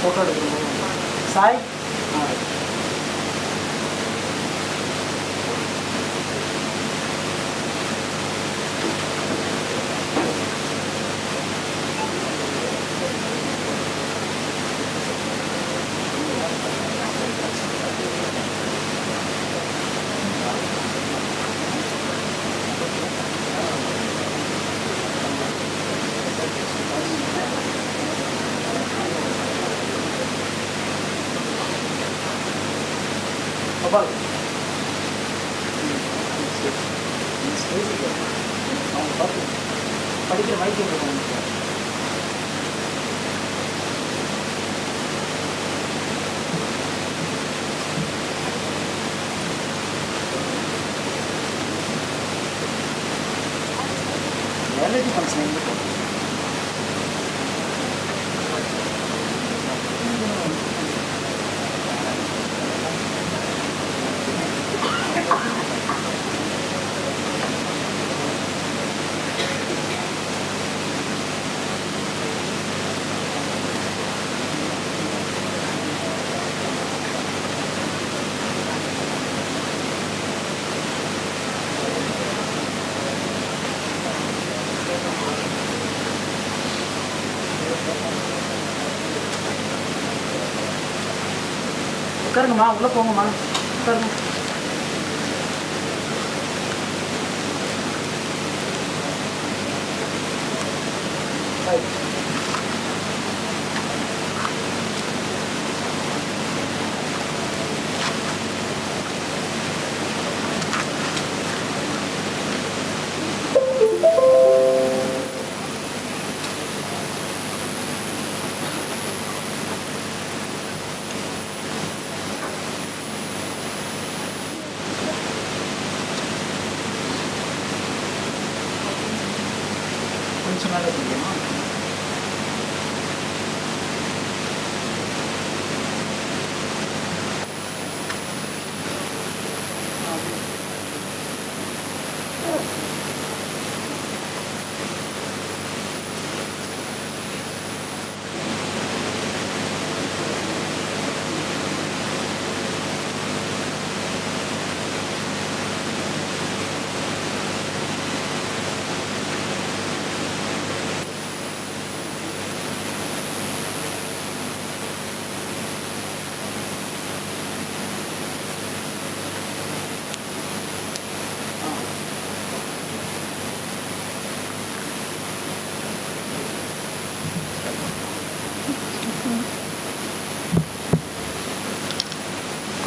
Photo Sai படிக்கிற வைத்தியம் வேலைக்கு ஃபங்க்ஷன் உட்காருங்கம்மா, உள்ளே போங்கம்மா, உட்காருங்க. கொஞ்சம் மேலே தெரியுமா?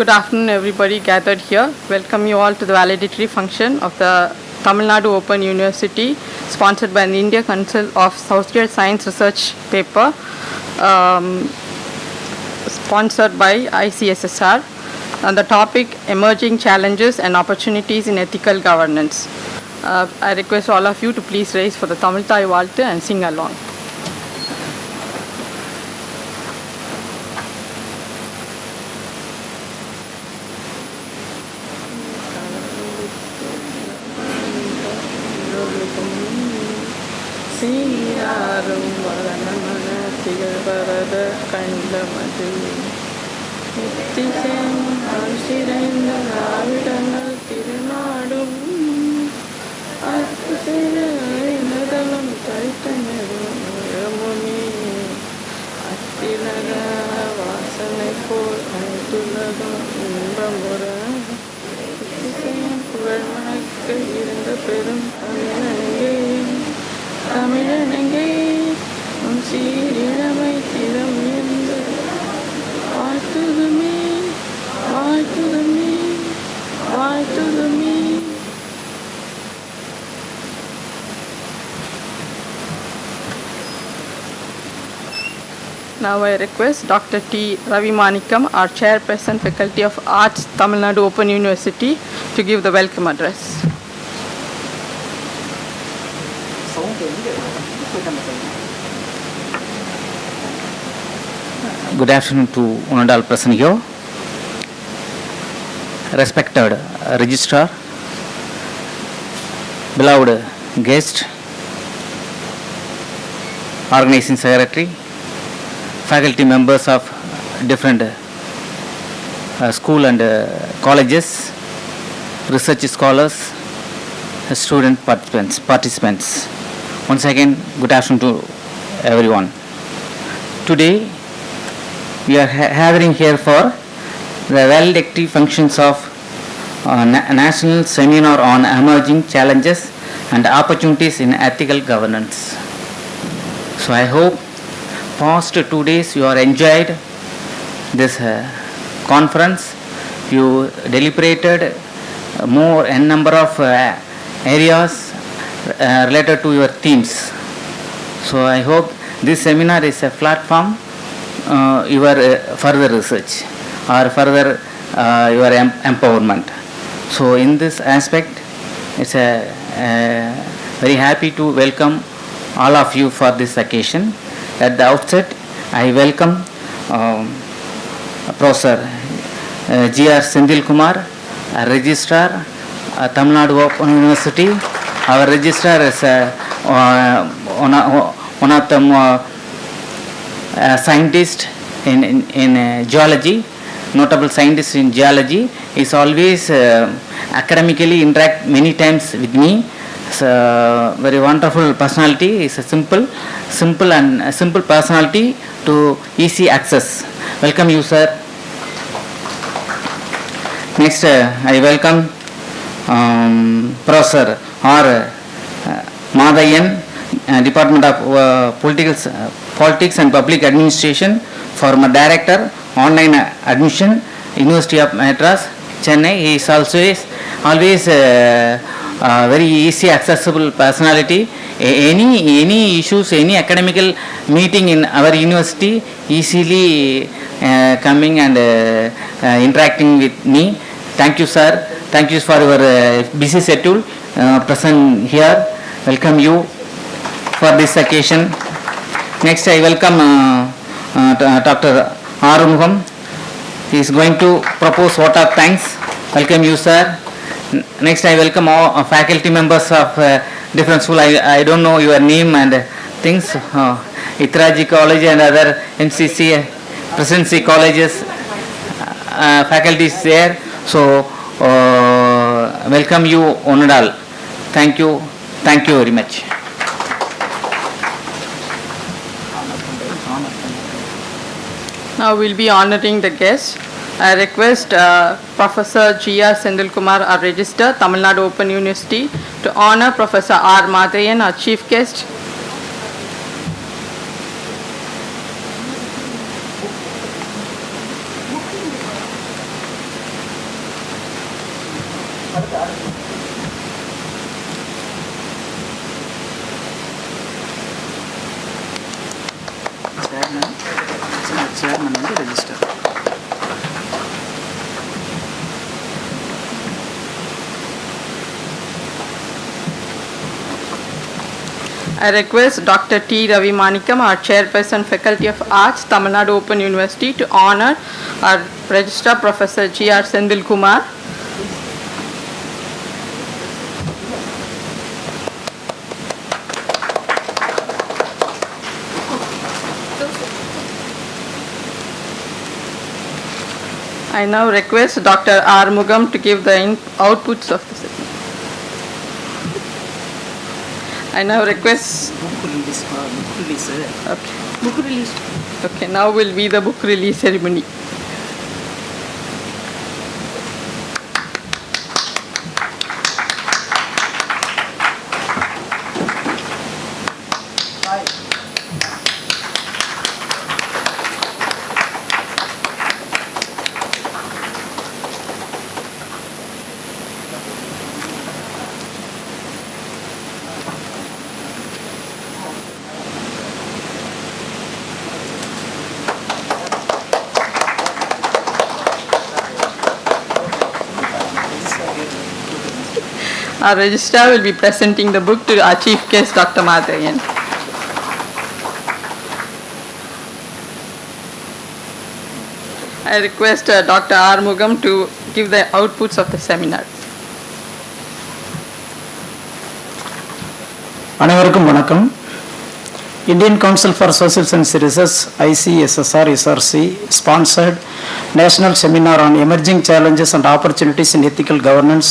Good afternoon, everybody gathered here. Welcome you all to the valedictory function of the Tamil Nadu Open University, sponsored by the India Council of Southern Science Research paper, sponsored by ICSSR, on the topic Emerging Challenges and Opportunities in Ethical Governance. I request all of you to please raise for the Tamil Thai Valttu and sing along. சீராரும் வரணமன திகழ்வரத கண்டமது நித்திசேம் சிறைந்த திராவிடங்கள் திருநாடும் அத்துதலம் தைத்தமுனி அத்திலக வாசனை போல் அனைத்துலகம் இன்பமுற புகழ்மணக்க இருந்த பெரும் தமிழனங்கே உன் சீரிழமை திறம் என்று வாழ்த்துதுமே வாழ்த்துதுமே வாழ்த்துதுமே. Now I request Dr. T. Ravi Manikam, our Chairperson, Faculty of Arts, Tamil Nadu Open University, to give the welcome address. Good afternoon to one and all present here. Respected Registrar, beloved guest, Organizing Secretary, faculty members of different school and colleges, research scholars, student participants. Once again, good afternoon to everyone. Today, we are gathering here for the valedictory functions of National Seminar on Emerging Challenges and Opportunities in Ethical Governance. So I hope past 2 days you are enjoyed this conference. You deliberated more n number of areas related to your themes. So I hope this seminar is a platform your further research or further your empowerment. So in this aspect, it's very happy to welcome all of you for this occasion. At the outset, I welcome Professor G.R. Sendil Kumar, Registrar, Tamil Nadu Open University. Our Registrar is one of the scientist in geology, notable scientist in geology. Is always academically interact many times with me. It's a very wonderful personality. It's a simple personality to easy access. Welcome you, sir. Next, I welcome Professor R. Madhayan, Department of Politics and Public Administration, former Director, Online Admission, University of Madras, Chennai. He is always very easy accessible personality. Any issues, any academical meeting in our university, easily coming and interacting with me. Thank you, sir. Thank you for your busy schedule present here. Welcome you for this occasion. Next, I welcome Dr. Arunugam. He is going to propose vote of thanks. Welcome you, sir. Next, I welcome all faculty members of different school. I don't know your name and things. Itraji College and other MCC, Presidency colleges, faculties there. So, welcome you, one and all. Thank you very much. Now we'll be honoring the guests. I request Professor G.R. Sendil Kumar, our Registrar, Tamil Nadu Open University, to honor Professor R. Madhayan, our Chief Guest. chairman வந்து register. I request Dr. T. Ravi Manikam, our Chairperson, Faculty of Arts, Tamil Nadu Open University, to honor our Registrar Professor G.R. Sendil Kumar. I now request Dr. R. Mugam to give the outputs of the session. I now request. Book release. Okay. Book release. Okay, now will be the book release ceremony. Our registrar will be presenting the book to our chief guest, Dr. Madhayan. I request Dr. R. Mugam to give the outputs of the seminar. அனைவருக்கும் வணக்கம். Indian Council for Social Science Research ICSSR SRC sponsored National Seminar on Emerging Challenges and Opportunities in Ethical Governance,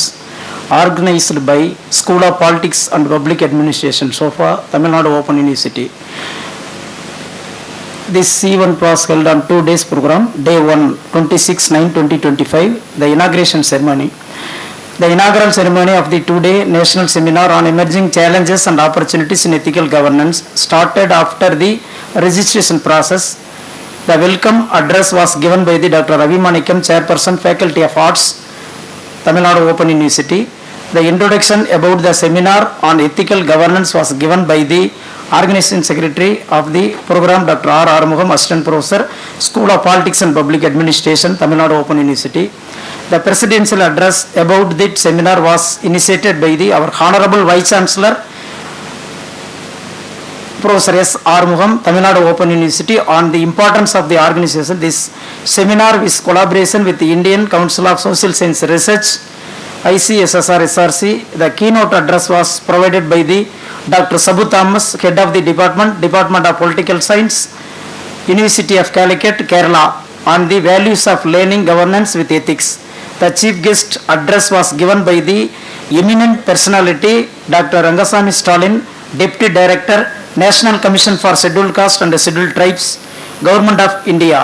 organized by School of Politics and Public Administration, SOFA, Tamil Nadu Open University. This event was held on 2 days program. Day 1, 26/9/2025, the inauguration ceremony. The inaugural ceremony of the 2-day National Seminar on Emerging Challenges and Opportunities in Ethical Governance started after the registration process. The welcome address was given by the Dr. Ravi Manikam, Chairperson, Faculty of Arts, Tamil Nadu Open University. The introduction about the seminar on ethical governance was given by the Organizing Secretary of the program, Dr. R. Armugam, Assistant Professor, School of Politics and Public Administration, Tamil Nadu Open University. The presidential address about that seminar was initiated by our Honorable Vice Chancellor, Professor S. Armugam, Tamil Nadu Open University, on the importance of the organization. This seminar is collaboration with the Indian Council of Social Science Research, ICSSR SRC. The keynote address was provided by the Dr. Sabu Thomas, Head of the Department of Political Science, University of Calicut, Kerala, on the values of learning, governance with ethics. The chief guest address was given by the eminent personality, Dr. Rangasamy Stalin, Deputy Director, National Commission for Scheduled Caste and Scheduled Tribes, Government of India.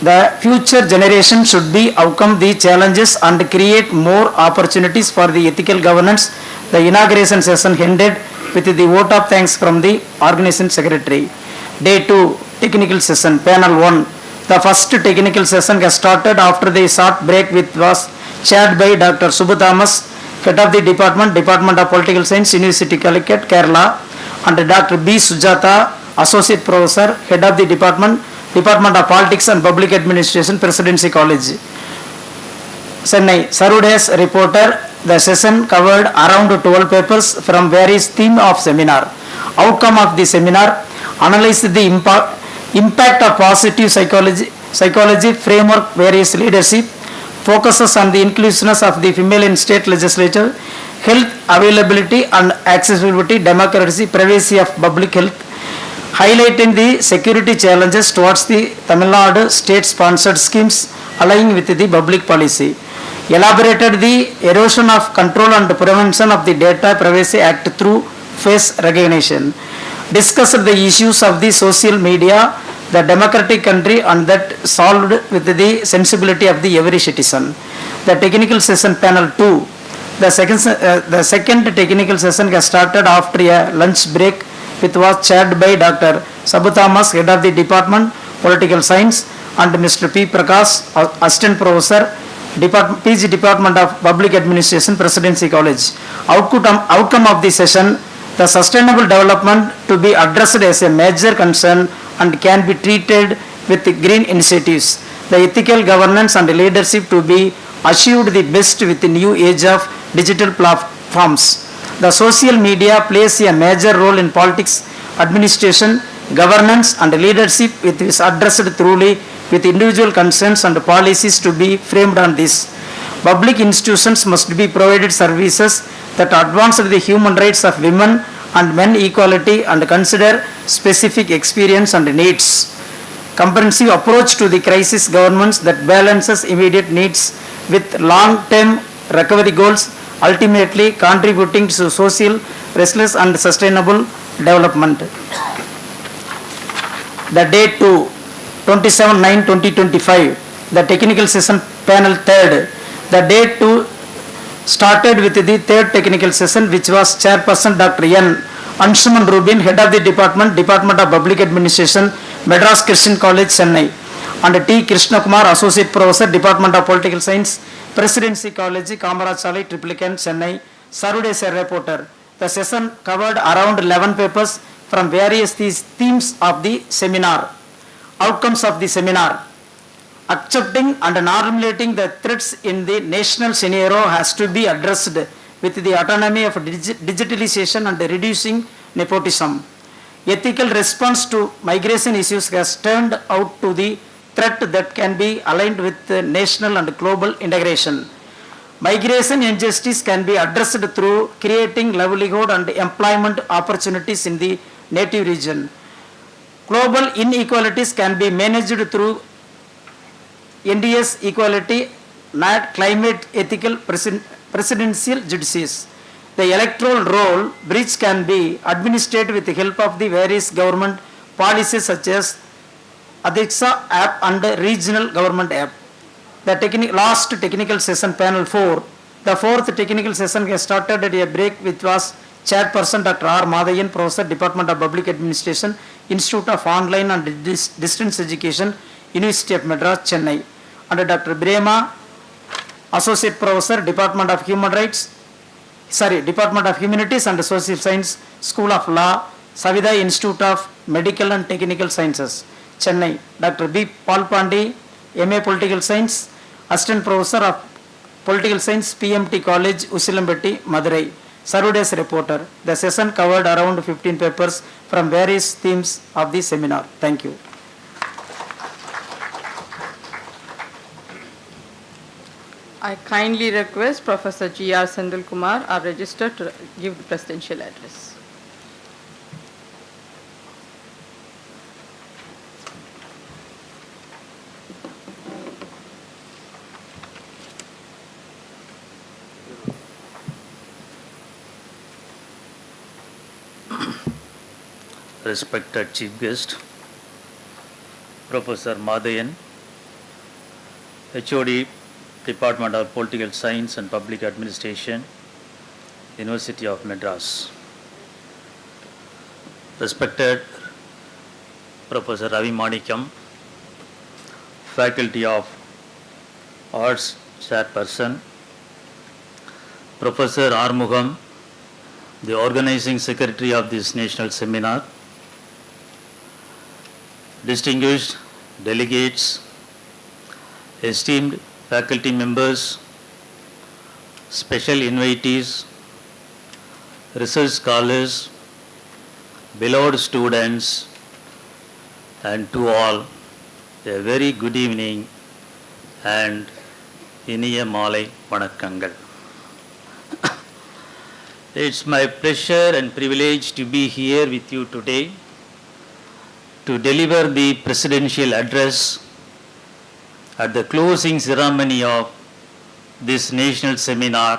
The future generation should be overcome the challenges and create more opportunities for the ethical governance. The inauguration session ended with the vote of thanks from the Organizing Secretary. Day 2, technical session, panel 1. The first technical session has started after the short break, which was chaired by Dr. Subbu Thomas, Head of the Department of Political Science, University Calicut, Kerala, and Dr. B. Sujata, Associate Professor, Head of the Department of Politics and Public Administration, Presidency College, Chennai. Served as reporter. The session covered around 12 papers from various themes of seminar. Outcome of the seminar: analyzed the impact of positive psychology framework, various leadership, focuses on the inclusiveness of the female in state legislature, health availability and accessibility, democracy, privacy of public health, highlighting the security challenges towards the Tamil Nadu state-sponsored schemes aligning with the public policy. Elaborated the erosion of control and prevention of the Data Privacy Act through face recognition. Discussed the issues of the social media, the democratic country, and that solved with the sensibility of the every citizen. The technical session, panel 2. The second technical session has started after a lunch break, which was chaired by Dr. Sabu Thomas, Head of the Political Science, and Mr. P. Prakash, Assistant Professor, PG Department of Public Administration, Presidency College. Outcome of the session: the sustainable development to be addressed as a major concern and can be treated with green initiatives. The ethical governance and leadership to be achieved the best with the new age of digital platforms. The social media plays a major role in politics, administration, governance and leadership, which is addressed thoroughly with individual concerns and policies to be framed on this. Public institutions must be provided services that advance the human rights of women and men equality and consider specific experience and needs. Comprehensive approach to the crisis governance that balances immediate needs with long-term recovery goals, ultimately contributing to social resilience and sustainable development. The date to 27/9/2025, the technical session panel third. The date to started with the third technical session, which was Chairperson Dr. N. Anshuman Rubin, Head of the Department of Public Administration, Madras Christian College, Chennai, and T. Krishna Kumar, Associate Professor, Department of Political Science, Presidency College, Kamarachali, Triplicane, Chennai, served as a reporter. The session covered around 11 papers from various themes of the seminar. Outcomes of the seminar: accepting and normulating the threats in the national scenario has to be addressed with the autonomy of digitalization and reducing nepotism. Ethical response to migration issues has turned out to the threat that can be aligned with national and global integration. Migration injustice can be addressed through creating livelihood and employment opportunities in the native region. Global inequalities can be managed through NDS equality, not climate ethical presidential justice. The electoral roll bridge can be administered with the help of the various government policies such as Adiksha app and regional government app. The last technical session, panel 4. The fourth technical session has started at a break, which was Chairperson Dr. R. Madhayan, Professor, Department of Public Administration, Institute of Online and Distance Education, University of Madras, Chennai, and Dr. Brema, Associate Professor, Department of Humanities and Social Science, School of Law, Savida Institute of Medical and Technical Sciences, Chennai, Dr. B. Palpandi, MA Political Science, Assistant Professor of Political Science, PMT College, Usilambetti, Madurai, served as reporter. The session covered around 15 papers from various themes of the seminar. Thank you. I kindly request Professor G.R. Sendil Kumar, our registrar, to give the presidential address. Respected Chief Guest, Professor Madhayan, HOD, Department of Political Science and Public Administration, University of Madras. Respected Professor Ravi Manikam, Faculty of Arts Chairperson, Professor Armugam, the Organizing Secretary of this National Seminar, distinguished delegates, esteemed faculty members, special invitees, research scholars, beloved students, and to all, a very good evening and இனிய மாலை வணக்கங்கள். It's my pleasure and privilege to be here with you today to deliver the presidential address at the closing ceremony of this national seminar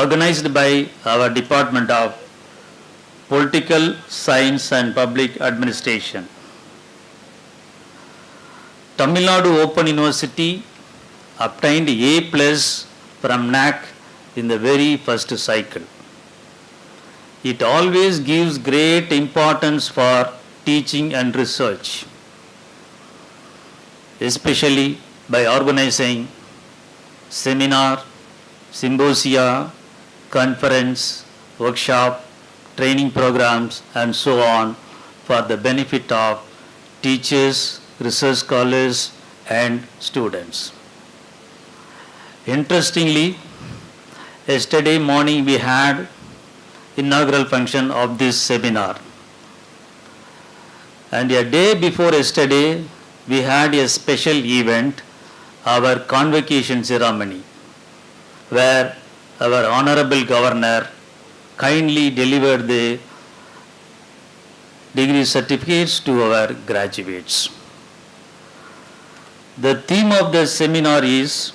organized by our Department of Political Science and Public Administration. Tamil Nadu Open University obtained A+ from NAC in the very first cycle. It always gives great importance for teaching and research, especially by organizing seminar, symposia, conference, workshop, training programs, and so on for the benefit of teachers, research scholars, and students. Interestingly, yesterday morning we had inaugural function of this seminar. And a day before yesterday, we had a special event, our convocation ceremony, where our Honorable Governor kindly delivered the degree certificates to our graduates. The theme of the seminar is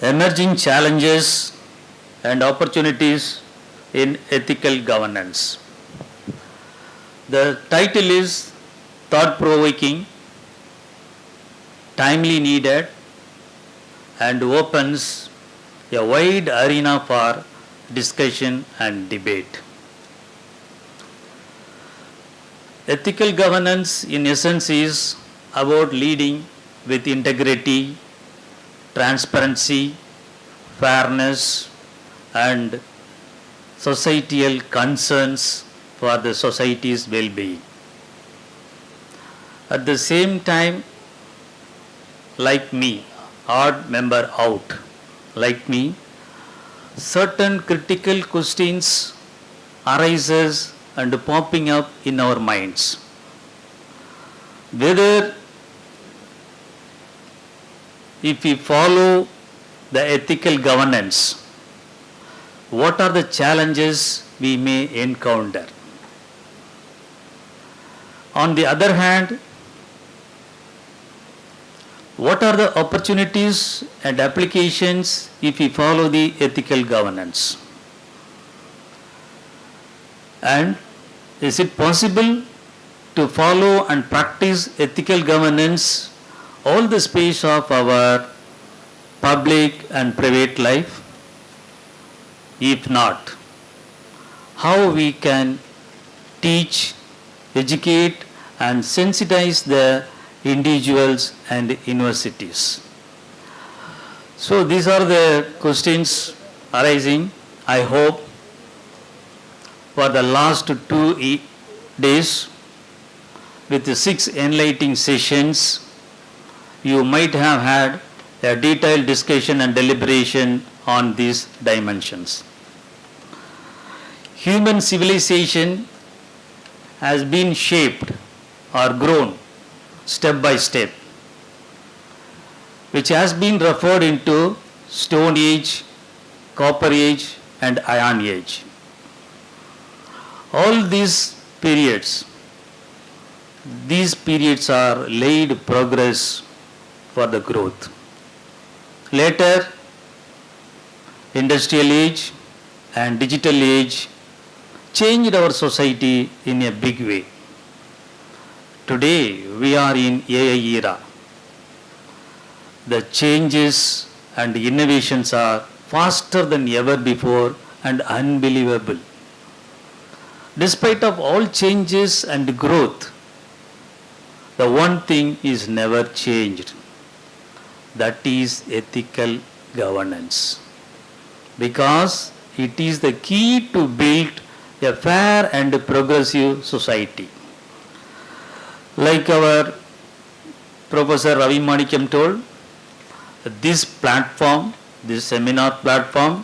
Emerging Challenges and Opportunities in Ethical Governance. The title is thought-provoking, timely needed, and opens a wide arena for discussion and debate. Ethical governance in essence is about leading with integrity, transparency, fairness, and societal concerns for the society's well-being. At the same time, like me, odd member out, like me, certain critical questions arises and popping up in our minds. Whether if we follow the ethical governance, what are the challenges we may encounter? On the other hand, what are the opportunities and applications if we follow the ethical governance? And is it possible to follow and practice ethical governance all the space of our public and private life? If not, how we can teach, educate, and sensitize the individuals and universities? So these are the questions arising. I hope for the last 2 days with the 6 enlightening sessions, you might have had a detailed discussion and deliberation on these dimensions. Human civilization has been shaped or grown step by step, which has been referred into Stone Age, Copper Age, and Iron Age. All these periods are laid progress for the growth. Later, Industrial Age and Digital Age changed our society in a big way. Today, we are in AI era. The changes and innovations are faster than ever before and unbelievable. Despite of all changes and growth, the one thing is never changed. That is ethical governance. Because it is the key to build a fair and progressive society. Like our Professor Ravi Manikam told, this platform, this seminar platform,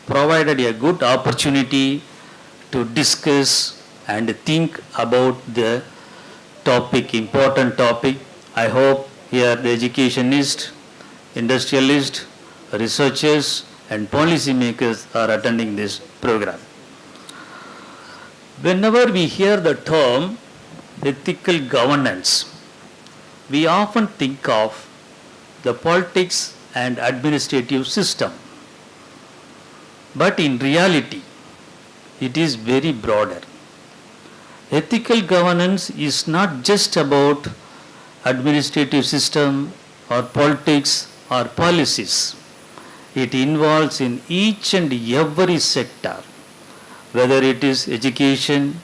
provided a good opportunity to discuss and think about the topic, important topic. I hope here the educationists, industrialists, researchers, and policymakers are attending this program. Whenever we hear the term ethical governance, we often think of the politics and administrative system. But in reality, it is very broader. Ethical governance is not just about administrative system or politics or policies. It involves in each and every sector, whether it is education,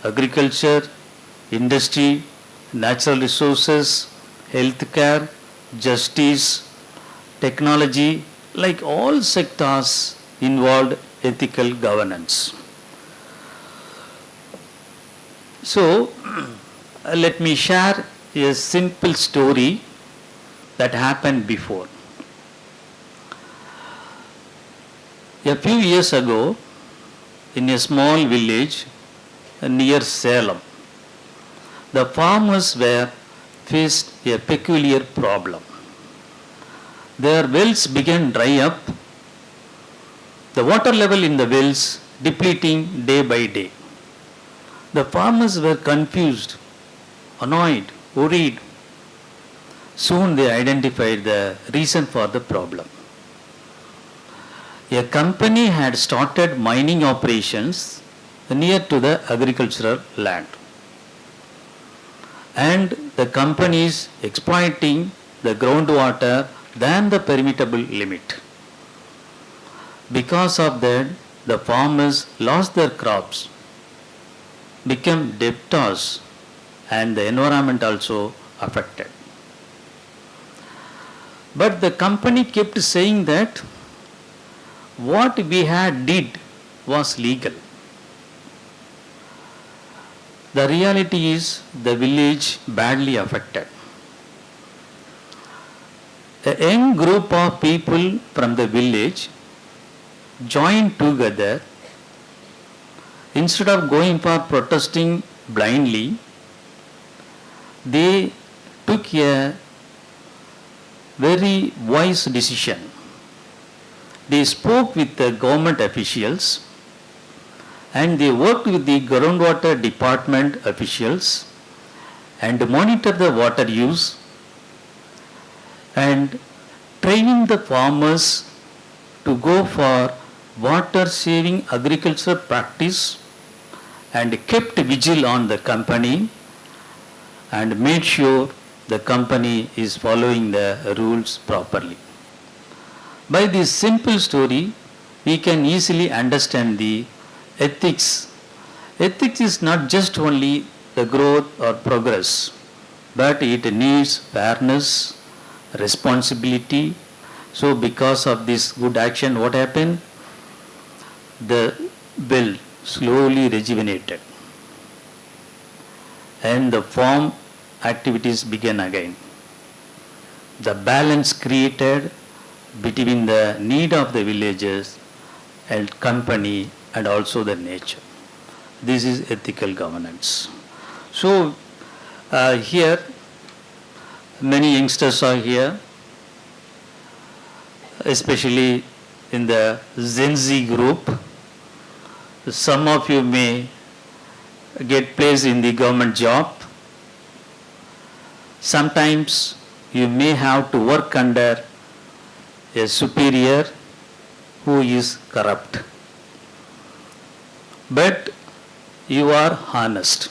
agriculture, industry, natural resources, healthcare, justice, technology, like all sectors involved ethical governance. So, let me share a simple story that happened before. A few years ago, in a small village near Salem, the farmers were faced a peculiar problem. Their wells began dry up, the water level in the wells depleting day by day. The farmers were confused, annoyed, worried. Soon they identified the reason for the problem. A company had started mining operations near to the agricultural land. And the company is exploiting the groundwater than the permissible limit. Because of that, the farmers lost their crops, became debtors, and the environment also affected. But the company kept saying that what we had did was legal. The reality is the village badly affected. A young group of people from the village joined together. Instead of going for protesting blindly, they took a very wise decision. They spoke with the government officials and they worked with the groundwater department officials and monitored the water use and trained the farmers to go for water saving agriculture practice and kept vigil on the company and made sure the company is following the rules properly. By this simple story, we can easily understand the ethics. Ethics is not just only the growth or progress, but it needs fairness, responsibility. So because of this good action, what happened? The well slowly rejuvenated and the farm activities began again. The balance created between the need of the villagers and company and also the nature. This is ethical governance. So here many youngsters are here, especially in the Gen Z group. Some of you may get placed in the government job. Sometimes you may have to work under a superior who is corrupt. But you are honest.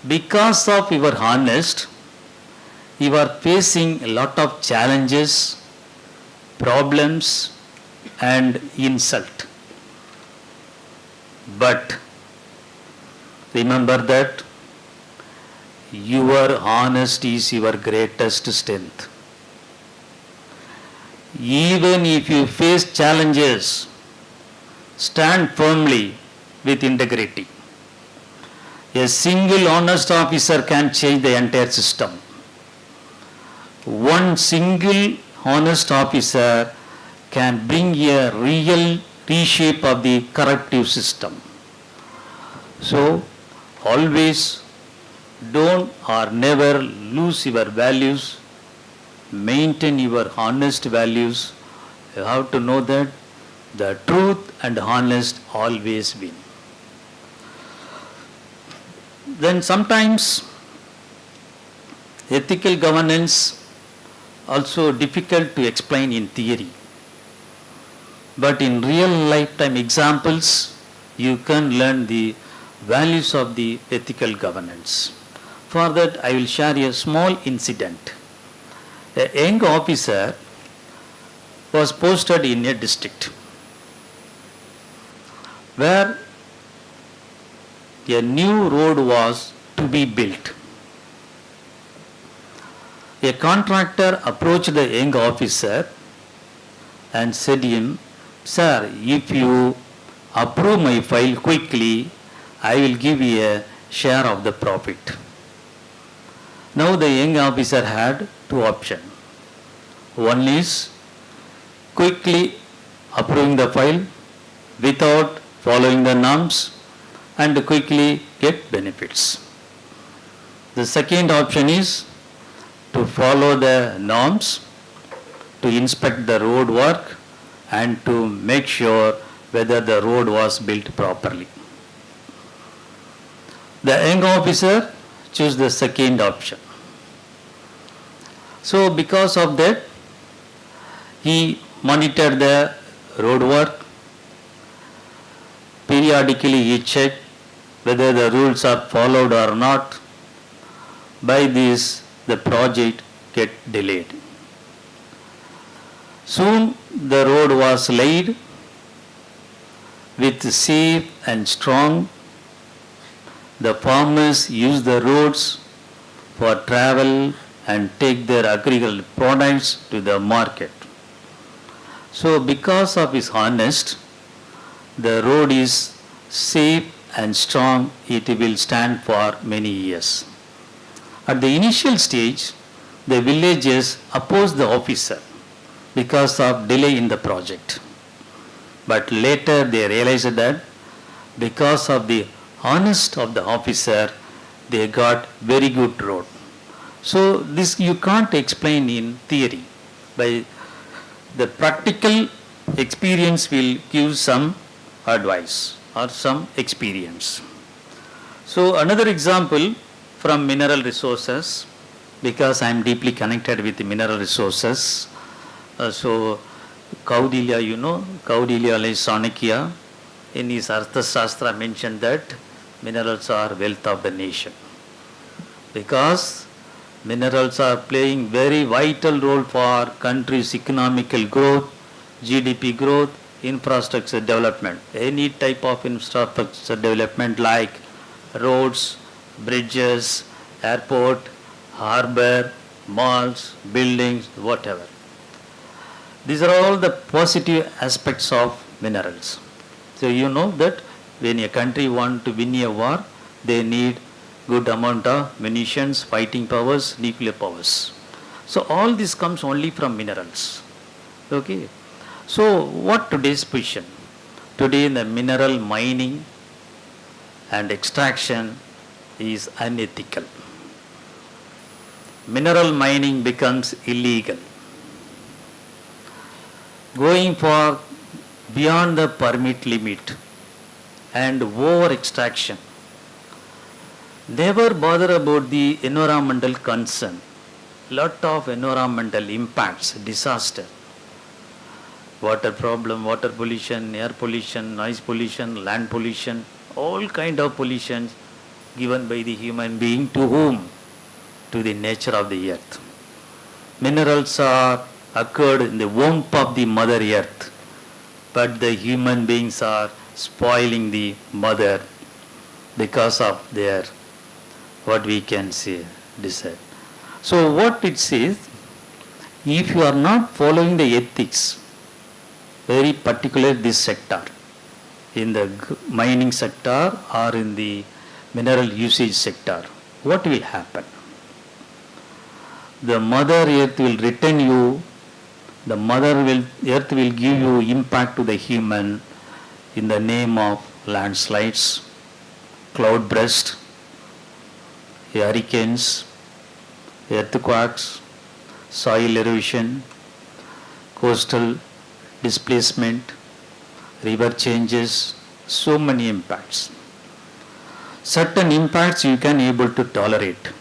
Because of your honest, you are facing a lot of challenges, problems, and insult. But remember that your honesty is your greatest strength. Even if you face challenges, stand firmly with integrity. A single honest officer can change the entire system. One single honest officer can bring a real reshape of the corrective system. So, always don't or never lose your values. Maintain your honest values. You have to know that the truth and honest always win. Then sometimes ethical governance also difficult to explain in theory. But in real lifetime examples, you can learn the values of the ethical governance. For that, I will share a small incident. A young officer was posted in a district where a new road was to be built. A contractor approached the young officer and said to him, "Sir, if you approve my file quickly, I will give you a share of the profit. Now the young officer had two options. One is quickly approving the file without following the norms and quickly get benefits. The second option is to follow the norms, to inspect the road work and to make sure whether the road was built properly. The young officer chose the second option. So because of that, he monitored the road work. Periodically he checked whether the rules are followed or not. By this, the project get delayed. Soon the road was laid with safe and strong. The farmers used the roads for travel and take their agricultural products to the market. So because of his honest, the road is safe and strong, it will stand for many years. At the initial stage, the villagers opposed the officer because of delay in the project. But later they realized that because of the honest of the officer, they got very good road. So this you can't explain in theory. By the practical experience will give some advice or some experience. So another example from mineral resources, because I am deeply connected with the mineral resources. So Kaudilya, Kaudilya like Chanakya in his Arthashastra mentioned that minerals are wealth of the nation. Because minerals are playing very vital role for country's economical growth, GDP growth, infrastructure development. Any type of infrastructure development like roads, bridges, airport, harbor, malls, buildings, whatever. These are all the positive aspects of minerals. So you know that when a country wants to win a war, they need good amount of munitions, fighting powers, nuclear powers. So all this comes only from minerals. Okay. So what today's position? Today the mineral mining and extraction is unethical. Mineral mining becomes illegal. Going for beyond the permit limit and over extraction. Never bother about the environmental concern. Lot of environmental impacts, disaster. Water problem, water pollution, air pollution, noise pollution, land pollution, all kind of pollutions given by the human being to whom? To the nature of the earth. Minerals are occurred in the womb of the mother earth, but the human beings are spoiling the mother because of their, what we can say, desire. So what it says, if you are not following the ethics, very particular this sector, in the mining sector or in the mineral usage sector, what will happen? The mother earth will return you, the earth will give you impact to the human in the name of landslides, cloud burst, hurricanes, earthquakes, soil erosion, coastal displacement, river changes, so many impacts. Certain impacts you can able to tolerate,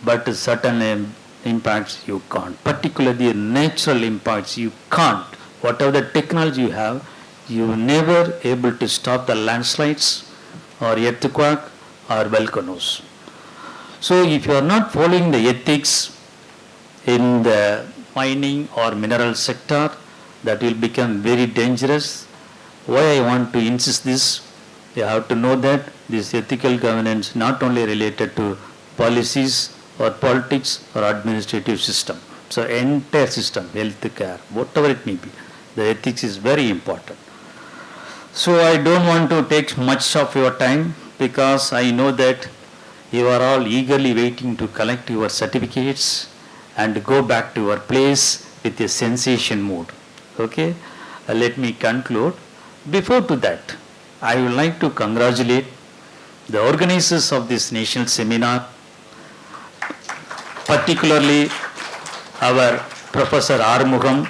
but certain impacts you can't. Particularly natural impacts you can't. Whatever the technology you have, you never able to stop the landslides or earthquake or volcanoes. So if you are not following the ethics in the mining or mineral sector, that will become very dangerous. Why I want to insist this? You have to know that this ethical governance not only related to policies or politics or administrative system. So entire system, health care, whatever it may be, the ethics is very important. So I don't want to take much of your time because I know that you are all eagerly waiting to collect your certificates and go back to your place with a sensation mood. Okay, let me conclude. Before to that, I would like to congratulate the organizers of this national seminar, particularly our Professor Armugam.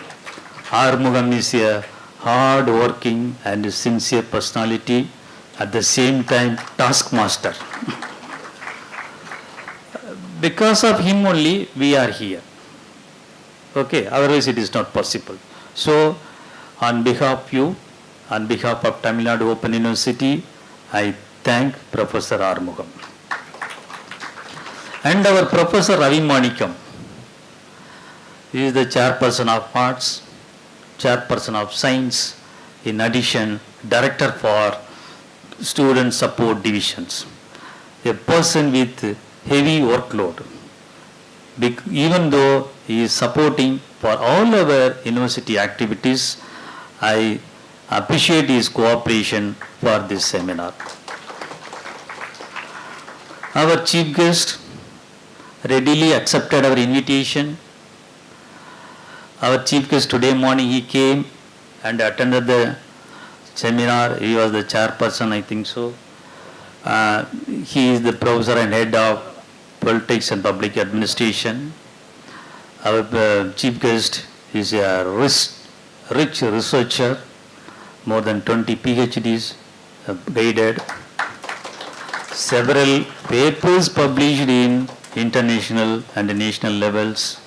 Armugam is a hard working and sincere personality, at the same time taskmaster. Because of him only we are here. Okay, otherwise it is not possible. So on behalf of you, on behalf of Tamil Nadu Open University, I thank Professor Armugam. And our Professor Ravi Manikam, he is the chairperson of arts, chairperson of science, in addition director for student support divisions. A person with heavy workload. Even though he is supporting for all our university activities, I appreciate his cooperation for this seminar. Our chief guest readily accepted our invitation. Our chief guest today morning, he came and attended the seminar. He was the chairperson, I think so. He is the professor and head of politics and public administration. Our chief guest is a rich researcher, more than 20 PhDs graded, several papers published in international and national levels.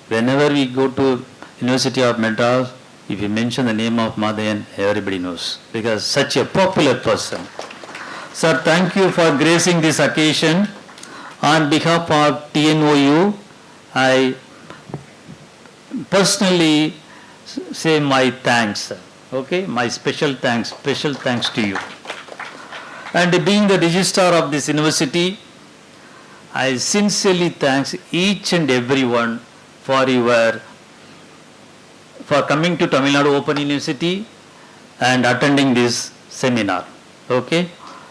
Whenever we go to University of Madras, if you mention the name of Madhayan, everybody knows, because such a popular person. Sir, thank you for gracing this occasion. On behalf of TNOU, I personally say my thanks, okay, my special thanks to you. And being the registrar of this university, I sincerely thanks each and everyone for coming to Tamil Nadu Open University and attending this seminar. Okay,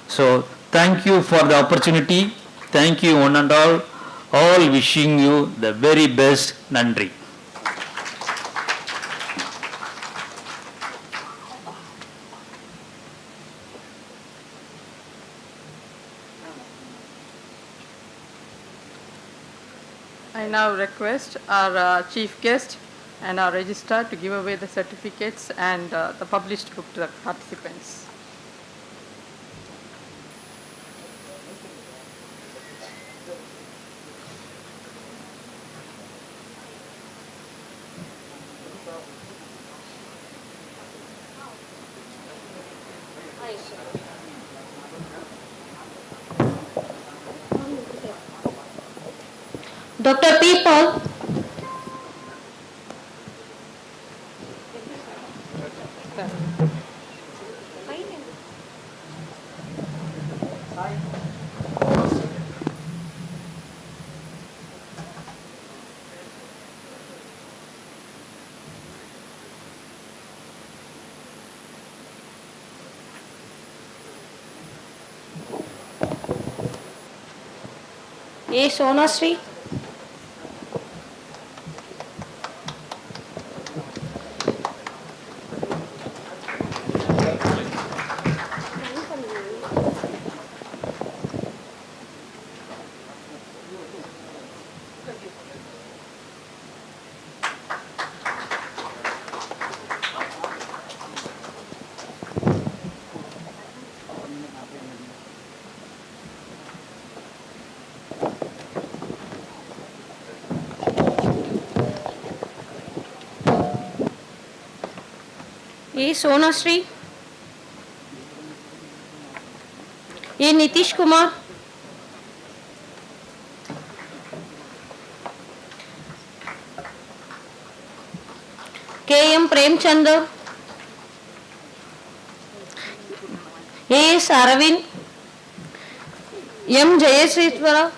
so thank you for the opportunity. Thank you one and all wishing you the very best. Nandri. I now request our chief guest and our registrar to give away the certificates and the published book to the participants. Dr. P. Paul. A. Sonasri. A. Sonasri. A. Nitish Kumar. K. M. Premchandra. A. S. Aravind. M. Jayasrishwara.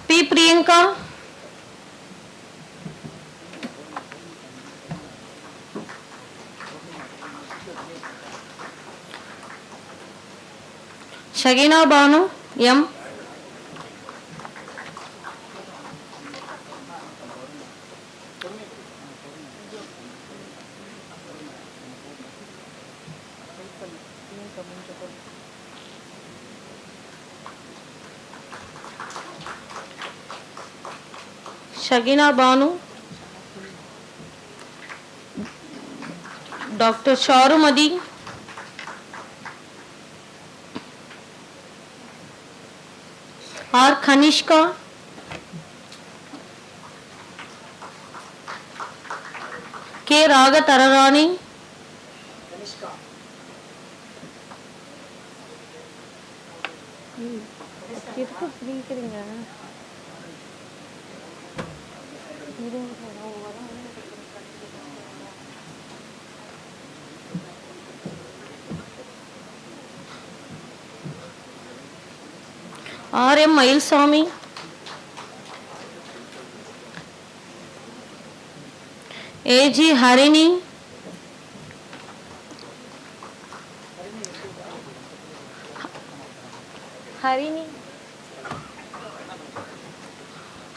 P. Priyanka. Shagina Banu, M. Shagina Banu, Dr. Charumadi, R. Kanishka, K. Raga Tararani, R. M. Mailswamy, A. G. Harini,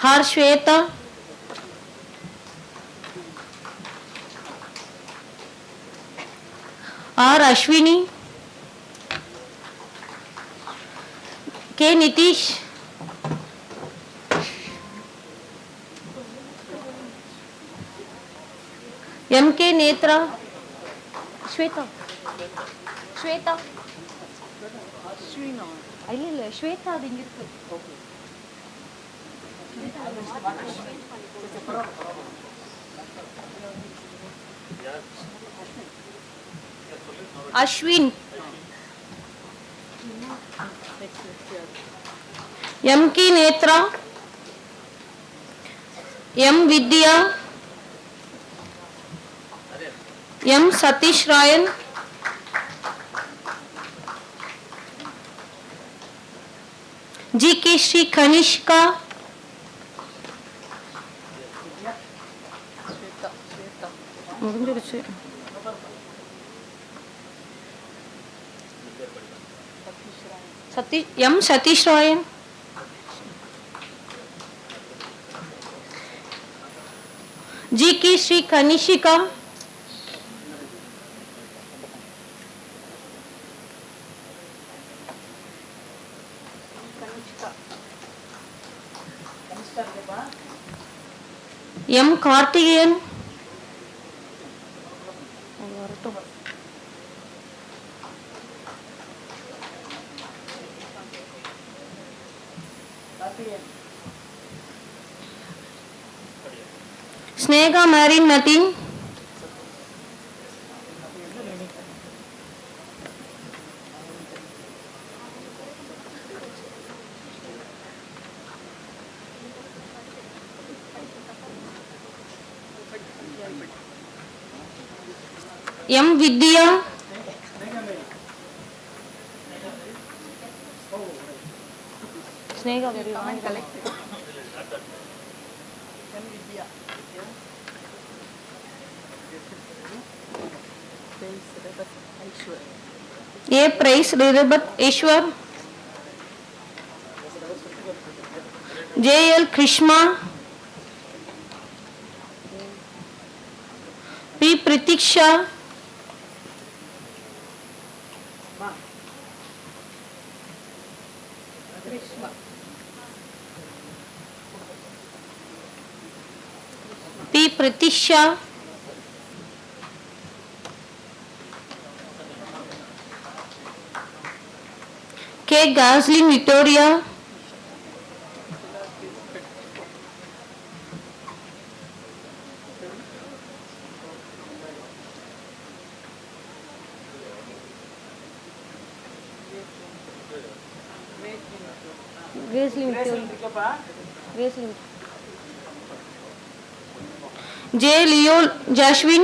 R. Shweta, R. Ashwini, K. Nitish, M. K. Netra, Shweta, இல்ல ஸ்வேதா அது இங்க இருக்கு. Ashwin, M கி Nethra, M Vidya, M Satish Rayan, G K Shri Kanishka, M Satish Rayan, G K Shri Kanishika, M Karthikeyan, Sneha मैरिन नथिंग, M Vidya, Sneha वेरी लॉन्ग कलेक्ट, ए प्राइस रिजबत Eshwar, J L Krishna, P Pratiksha, P Pratiksha, K गाजलिन Victoria, J Leo Jeswin,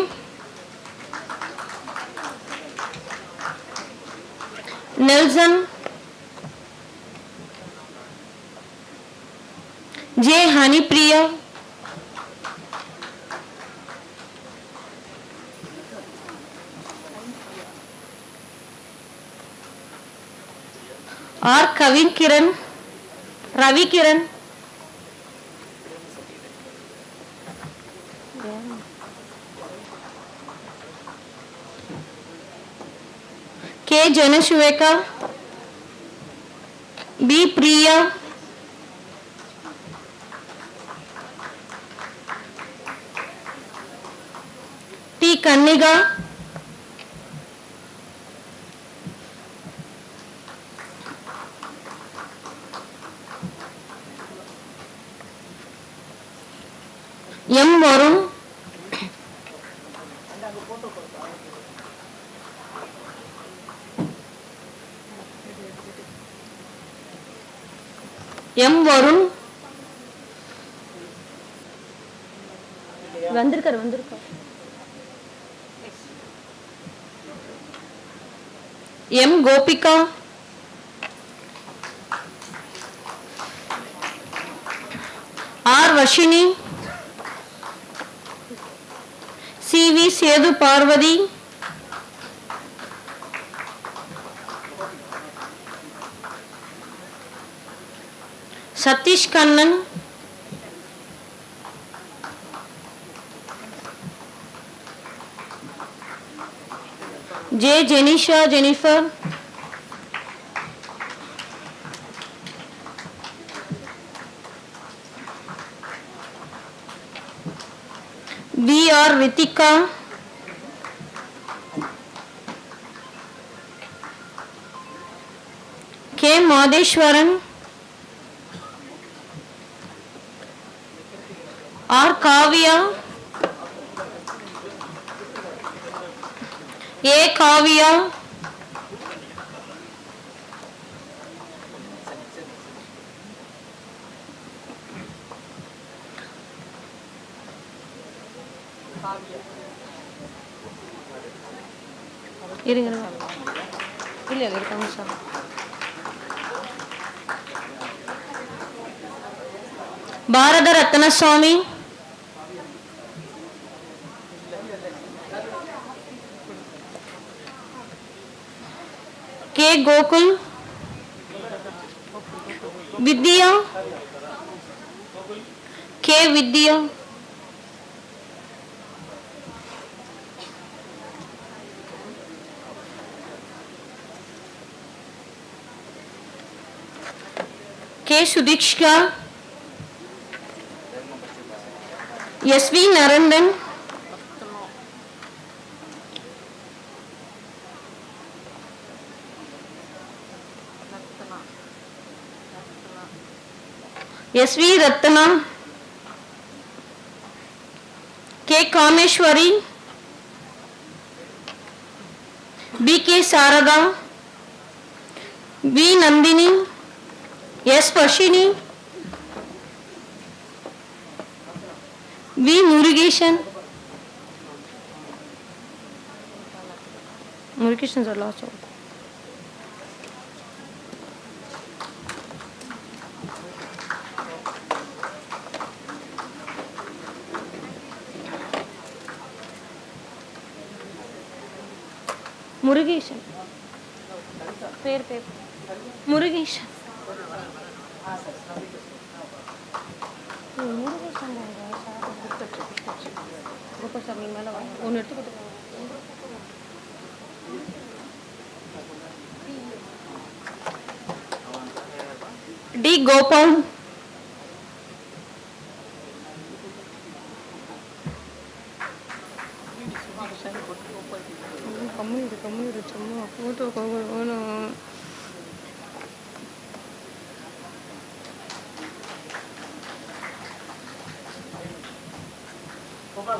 Nelson, J. Hanipriya, R. Kavin Kiran, Ravi Kiran, K. Janashuveka, B. Priya, T. Kanniga, M. Varun, M. Varun, வந்திருக்கார் M. Gopika, R. Vashini, C. V. Sedu Parvati, Satish Kannan, J. Jenisha Jennifer, B. R. Ritika, K. Madeshwaran, R. Kavya, A. Kavya, இருங்க இல்லை இருக்காங்க sir Bharata Ratna Swami, K. Gokul, Vidya, K. Vidya, K. Sudikshka, S. V. Narandan, S. V. Ratna, K. Kameshwari, B. K. Sarada, B. Nandini, S. Vashini, V. Murugeshan. Murugeshan are lost. Murugeshan. Paper. Murugeshan. D. Gopal,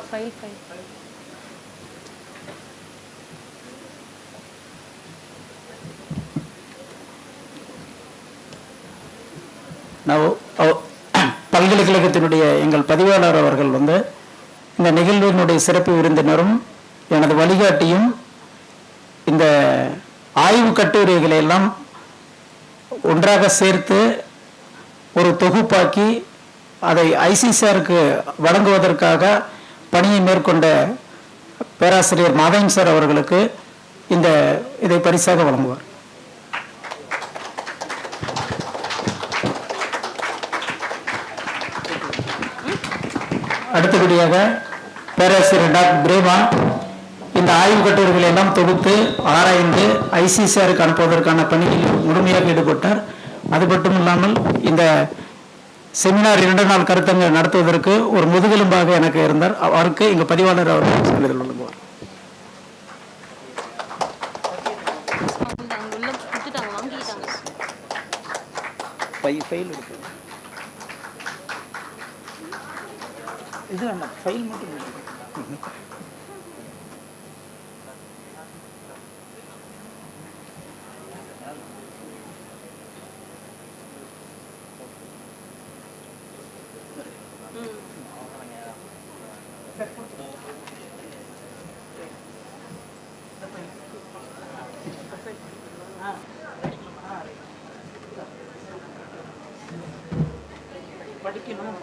file. பல்கலைக்கழகத்தினுடைய எங்கள் பதிவாளர் அவர்கள் இந்த நிகழ்வினுடைய சிறப்பு விருந்தினரும் எனது வழிகாட்டியும் இந்த ஆய்வு கட்டுரைகளை எல்லாம் ஒன்றாக சேர்த்து ஒரு தொகுப்பாக்கி அதை ஐசிசிஆருக்கு வழங்குவதற்காக பணியை மேற்கொண்ட பேராசிரியர் மாதவன் சார் அவர்களுக்கு இதை பரிசாக வழங்குவார். அடுத்தபடியாக பேராசிரியர் டாக்டர் பிரேமா இந்த ஆய்வு கட்டுரைகளை எல்லாம் தொகுத்து ஆராய்ந்து ஐசிசிஆருக்கு அனுப்புவதற்கான பணியில் முழுமையாக ஈடுபட்டார். அது மட்டும் இல்லாமல் இந்த செமினார் 2 நாள் கருத்தரங்கு நடத்துவதற்கு ஒரு முதுகெலும்பாக எனக்கு இருந்தார். அவருக்கு இங்கு பதிவாளர் அவர்கள் சான்றிதழ் வழங்குவார். இது வேண்டாம், ஃபைல் மட்டும் படிக்கணும்.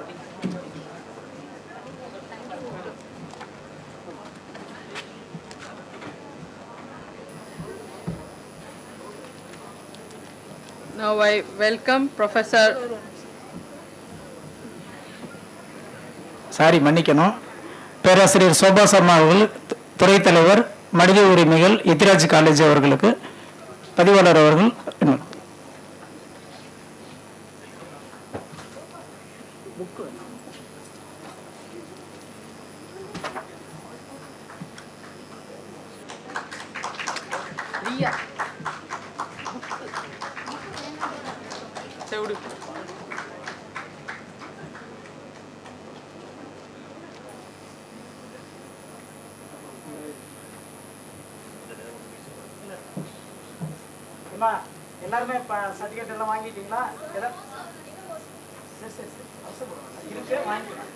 Now I welcome Professor. மன்னிக்கணும். பேராசிரியர் சோபா சர்மா அவர்கள், துறை தலைவர் மனித உரிமைகள், எத்திராஜ் காலேஜ் அவர்களுக்கு பதிவாளர் அவர்கள். எல்லாருமே சர்டிஃபிகேட் எல்லாம் வாங்கிட்டீங்களா? இருக்கு, வாங்கிக்கலாம்.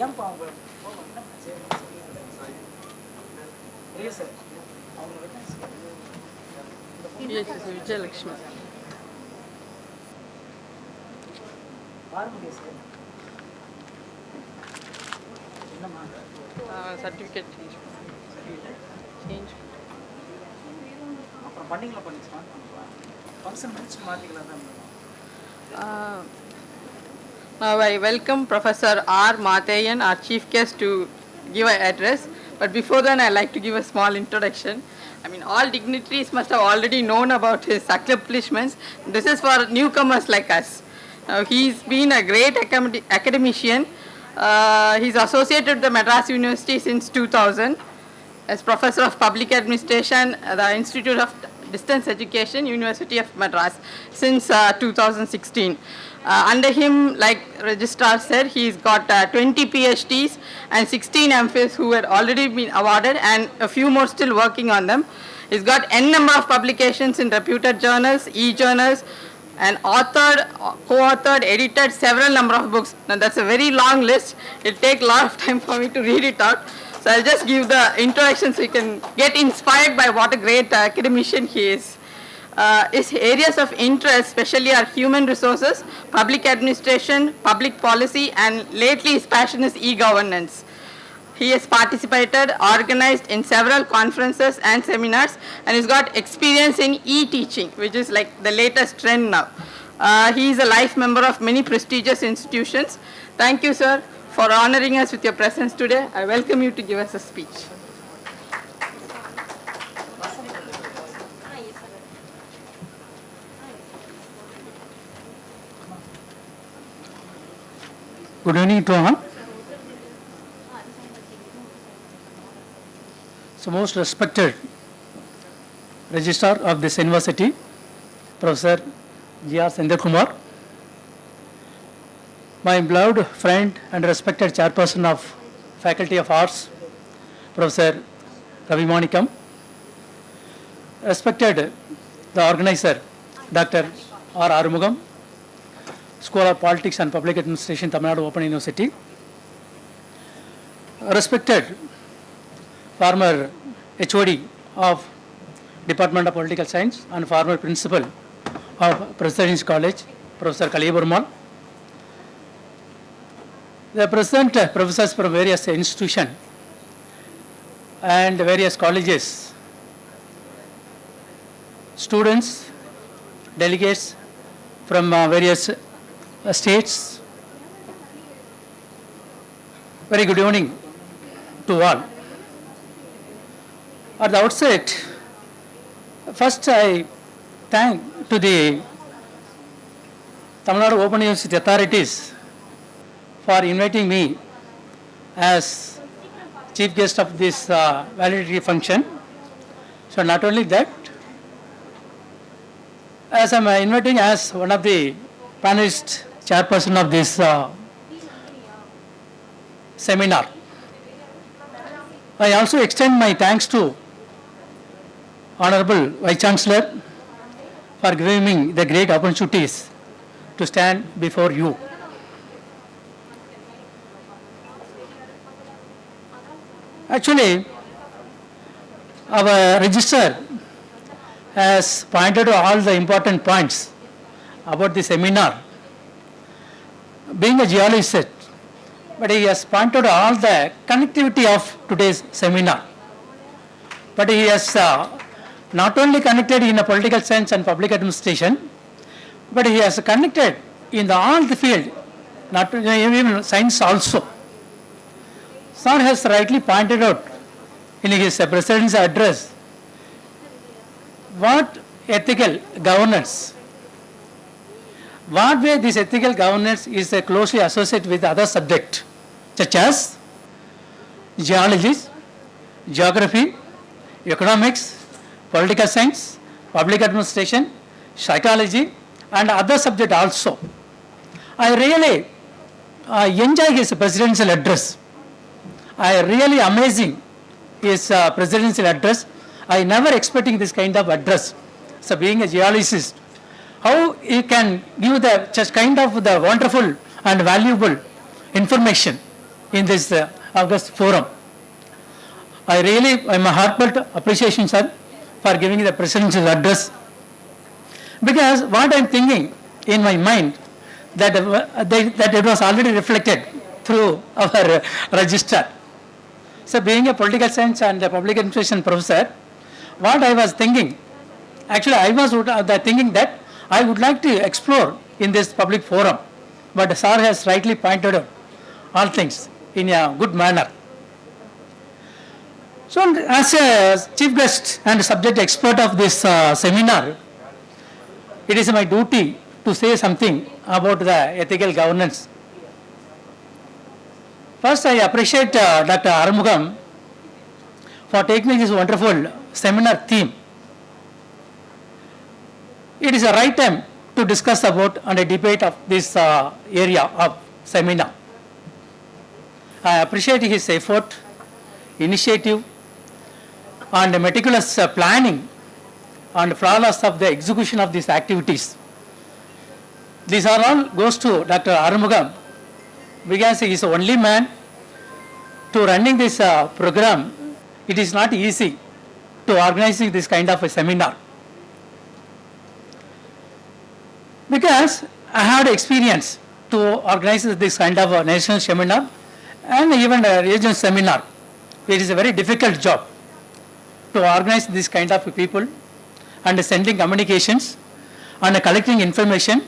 ஏன்பா அவங்க சார் விஜயலட்சுமி பாருங்க சார், என்னம்மா சர்டிஃபிகேட் சேஞ்ச் அப்புறம் பண்ணிக்கலாம், பண்ணிக்கலாம், ஃபங்க்ஷன் முடிச்சு மாற்றிக்கலாம் தான். Now I welcome Professor R. Mathayan, our chief guest, to give an address. But before then, I'd like to give a small introduction. I mean, all dignitaries must have already known about his accomplishments. This is for newcomers like us. Now, he's been a great academician. He's associated with the Madras University since 2000 as Professor of Public Administration at the Institute of Distance Education, University of Madras, since 2016. Under him, like Registrar said, he's got 20 PhDs and 16 MPhils who had already been awarded, and a few more still working on them. He's got n number of publications in reputed journals, e-journals, and authored, co-authored, edited several number of books. Now that's a very long list. It'll take a lot of time for me to read it out. So I'll just give the introduction so you can get inspired by what a great academician he is. His areas of interest especially are human resources, public administration, public policy, and lately his passion is e-governance. He has participated, organized in several conferences and seminars, and he's got experience in e-teaching, which is like the latest trend now. He is a life member of many prestigious institutions. Thank you, sir, for honoring us with your presence today. I welcome you to give us a speech. Good evening to all. So most respected Registrar of this University, Professor G.R. Sendhil Kumar, my beloved friend and respected Chairperson of Faculty of Arts, Professor Ravi Manikam, respected the organizer, Dr. R. Arumugam, School of Politics and Public Administration, Tamil Nadu Open University, respected former HOD of Department of Political Science and former principal of President's College, Professor Kaliburmal. The present professors from various institutions and various colleges, students, delegates from various states. Very good evening to all. At the outset, first I thank to the Tamil Nadu Open University authorities for inviting me as chief guest of this validity function. So not only that, as I am inviting as one of the panelist chairperson of this seminar, I also extend my thanks to Honorable Vice Chancellor for giving me the great opportunities to stand before you. Actually, our register has pointed out all the important points about the seminar. Being a geologist, but he has pointed out all the connectivity of today's seminar. But he has not only connected in a political science and public administration, but he has connected in all the field, not even science also. Sir has rightly pointed out in his president's address what ethical governance, what way this ethical governance is closely associated with other subjects such as geology, geography, economics, political science, public administration, psychology and other subjects also. I really enjoy his presidential address. I really amazing his presidential address. I never expecting this kind of address. So being a geologist, how he can give the just kind of the wonderful and valuable information in this August forum. I really, I'm a heartfelt appreciation, sir, for giving the presidential address. Because what I'm thinking in my mind, that it was already reflected through our register. So being a political science and a public administration professor, what I was thinking, actually I was thinking that I would like to explore in this public forum, but sir has rightly pointed out all things in a good manner. So as a chief guest and subject expert of this seminar, it is my duty to say something about the ethical governance. First, I appreciate Dr. Arumugam for taking this wonderful seminar theme. It is a right time to discuss about and a debate of this area of seminar. I appreciate his effort, initiative and meticulous planning and flawless of the execution of these activities. These are all goes to Dr. Arumugam, because he is the only man to running this program. It is not easy to organizing this kind of a seminar. Because I had experience to organize this kind of a national seminar and even a regional seminar. It is a very difficult job to organize this kind of people and sending communications and collecting information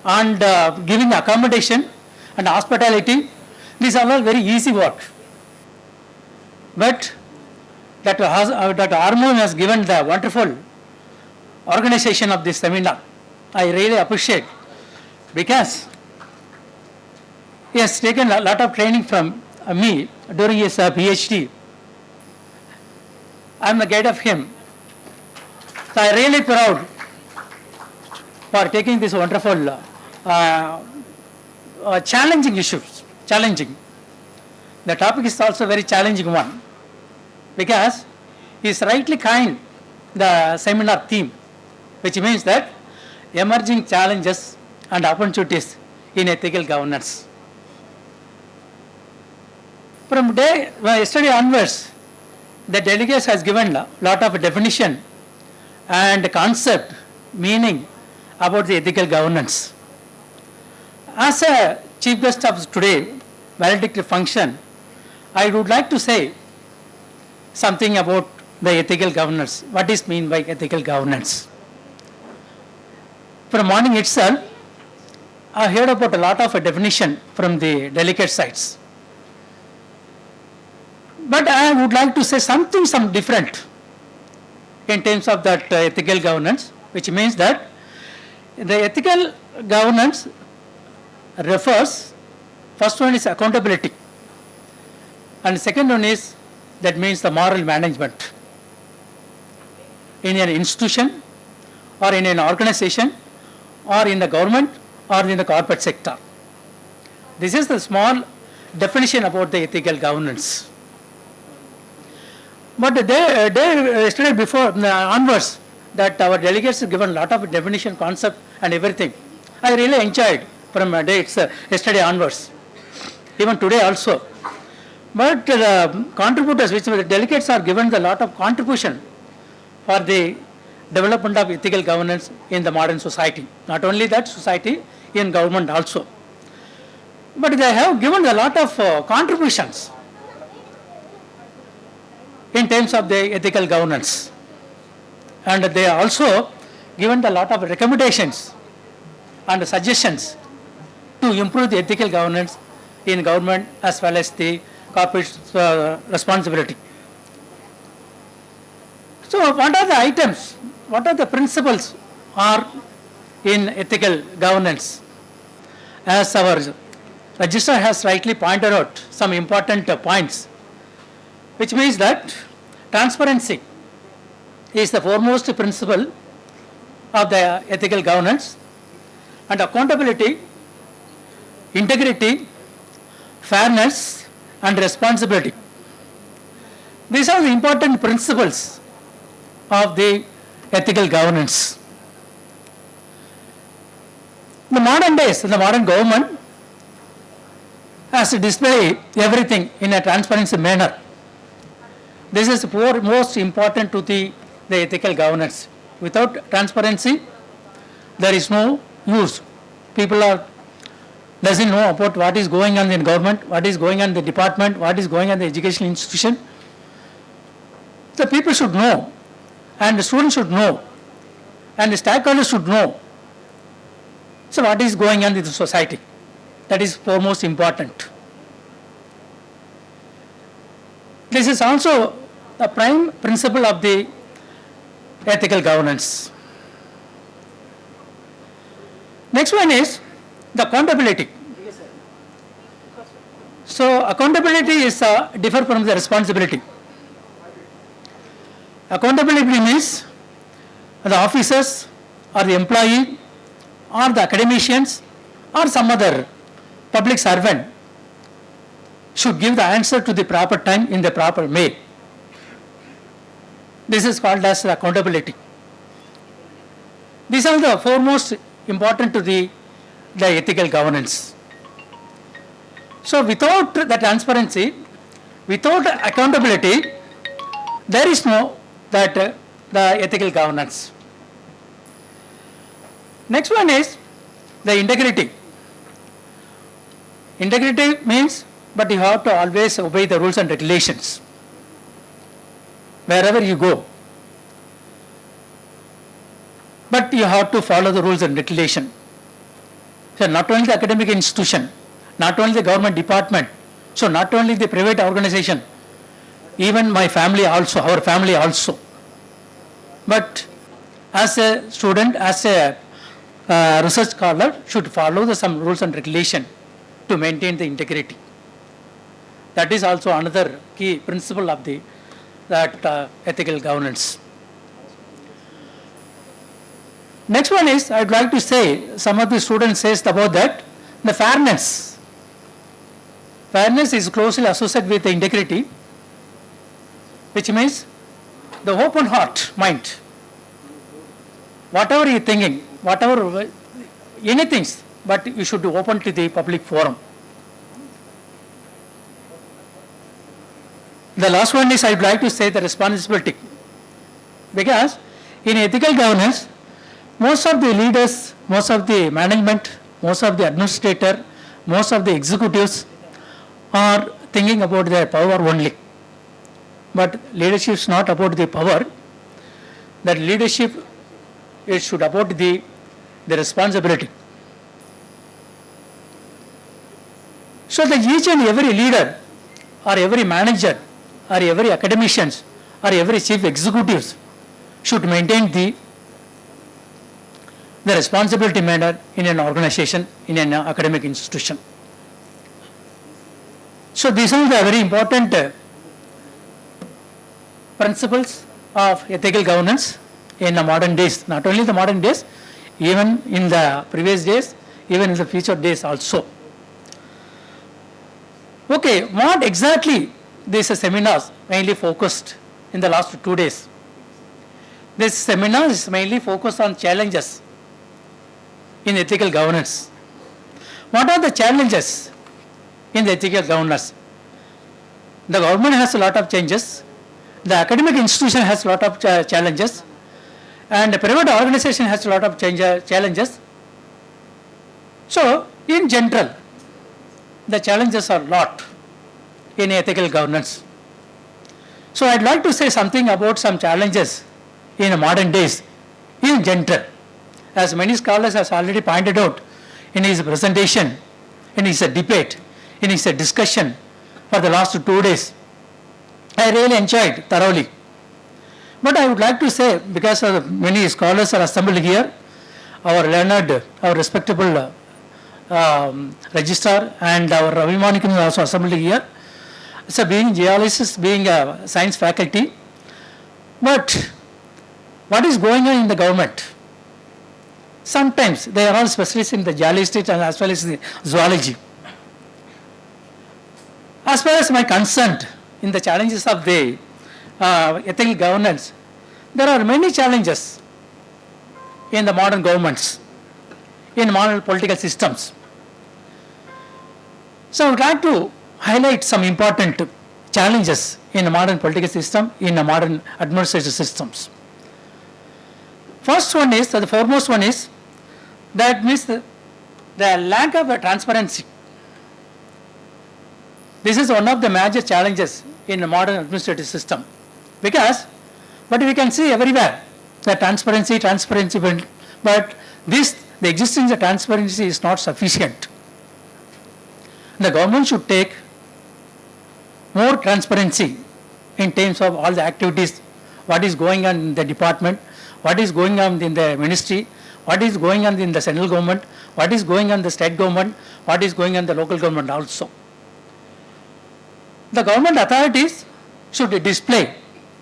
and giving accommodation and hospitality. These are all very easy work. But Dr. Armon has given the wonderful organization of this seminar. I really appreciate, because he has taken a lot of training from me during his PhD. I am the guide of him. So I am really proud for taking this wonderful challenging issues. Challenging. The topic is also very challenging one, because he is rightly kind the seminar theme, which means that emerging challenges and opportunities in ethical governance. From yesterday onwards, the delegates has given a lot of definition and concept, meaning about the ethical governance. As a chief guest of today valedictory function, I would like to say something about the ethical governance. What is mean by ethical governance? From morning itself, I heard about a lot of a definition from the delegate sides. But I would like to say some different in terms of that ethical governance, which means that the ethical governance refers, first one is accountability, and second one is, that means the moral management in an institution or in an organization or in the government or in the corporate sector. This is the small definition about the ethical governance. But yesterday before onwards, that our delegates have given a lot of definition, concept and everything. I really enjoyed from yesterday onwards, even today also. But the contributors, which the delegates are given a lot of contribution for the development of ethical governance in the modern society. Not only that society, in government also. But they have given a lot of contributions in terms of the ethical governance. And they are also given a lot of recommendations and suggestions to improve the ethical governance in government as well as the corporate responsibility. So what are the items, what are the principles are in ethical governance? As our registrar has rightly pointed out some important points, which means that transparency is the foremost principle of the ethical governance, and accountability, integrity, fairness and responsibility. These are the important principles of the ethical governance. In the modern days, in the modern government has to display everything in a transparency manner. This is most important to the ethical governance. Without transparency, there is no use. People doesn't know about what is going on in government, what is going on in the department, what is going on in the educational institution. The people should know, and the students should know, and the stakeholders should know. So what is going on in the society? That is foremost important. This is also the prime principle of the ethical governance. Next one is the accountability. So accountability is differ from the responsibility. Accountability means the officers or the employee or the academicians or some other public servant should give the answer to the proper time in the proper way. This is called as accountability. These are the foremost important to the ethical governance. So without the transparency, without accountability, there is no the ethical governance. Next one is the integrity. Integrity means, but you have to always obey the rules and regulations wherever you go. But you have to follow the rules and regulation. So not only the academic institution, not only the government department, so not only the private organization, even my family also, our family also. But as a student, as a research scholar, should follow some rules and regulation to maintain the integrity. That is also another key principle of that ethical governance. Next one is, I would like to say, some of the students says about that, the fairness. Fairness is closely associated with the integrity, which means the open heart, mind. Whatever you are thinking, whatever, anything, but you should be open to the public forum. The last one is, I would like to say the responsibility. Because in ethical governance, most of the leaders, most of the management, most of the administrator, most of the executives are thinking about their power only. But leadership is not about the power. That leadership, it should about the responsibility. So that each and every leader or every manager or every academicians or every chief executives should maintain the responsibility manner in an organization, in an academic institution. So these are the very important principles of ethical governance in the modern days, not only the modern days, even in the previous days, even in the future days also. Okay, what exactly these seminars mainly focused in the last 2 days? This seminar is mainly focused on challenges in ethical governance. What are the challenges in the ethical governance? The government has a lot of changes, the academic institution has a lot of challenges, and the private organization has a lot of challenges. So, in general, the challenges are a lot in ethical governance. So, I would like to say something about some challenges in modern days in general. As many scholars have already pointed out in his presentation, in his debate, in his discussion for the last 2 days. I really enjoyed thoroughly. But I would like to say, because many scholars are assembled here, our learned, our respectable registrar and our Abhimanikan is also assembled here. So being geologists, being a science faculty, but what is going on in the government? Sometimes they are all specialists in the geology and as well as the zoology. As far as my concerned in the challenges of the ethical governance, there are many challenges in the modern governments, in modern political systems. So I would like to highlight some important challenges in the modern political system, in the modern administrative systems. First one is, the foremost one is, that means the lack of transparency. This is one of the major challenges in the modern administrative system, because, but we can see everywhere the transparency, but the existence of transparency is not sufficient. The government should take more transparency in terms of all the activities, what is going on in the department, what is going on in the ministry, what is going on in the central government, what is going on in the state government, what is going on in the local government also. The government authorities should display,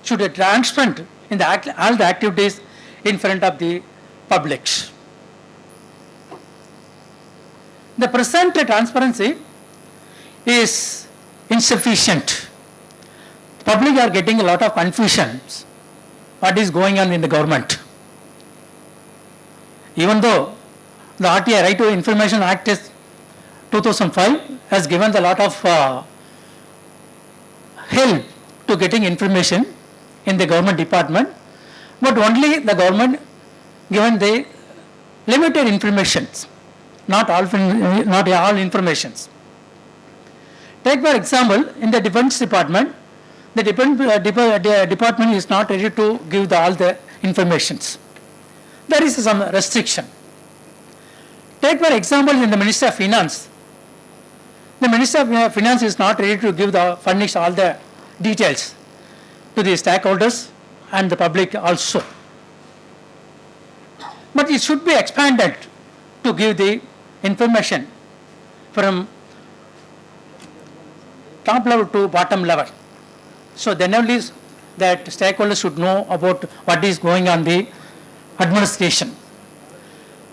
should be transparent in all the activities in front of the public. The present transparency is insufficient. Public are getting a lot of confusions what is going on in the government. Even though the RTI, Right to Information Act, is 2005 has given a lot of help to getting information in the government department, but only the government given the limited informations, not all informations. Take for example, in the defense department, the department is not ready to give all the informations. There is some restriction. Take for example, in the Ministry of Finance, the Ministry of Finance is not ready to give furnish all the details to the stakeholders and the public also. But it should be expanded to give the information from top level to bottom level. So then only that stakeholders should know about what is going on the administration.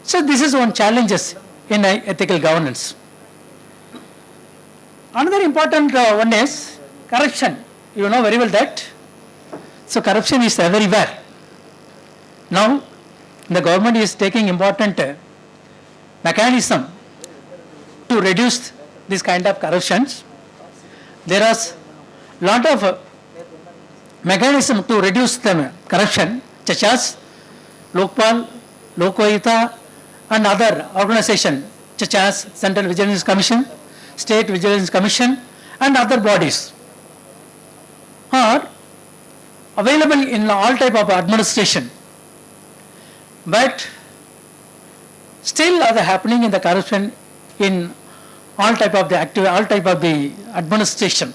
So this is one challenges in ethical governance. Another important one is corruption. You know very well that. So corruption is everywhere. Now the government is taking important mechanism to reduce this kind of corruptions. There is lot of mechanism to reduce the corruption, such as Lokpal, Lokoyuta and other organizations such as Central Vigilance Commission, State Vigilance Commission and other bodies are available in all type of administration, but still are happening in the corruption in all type of the administration.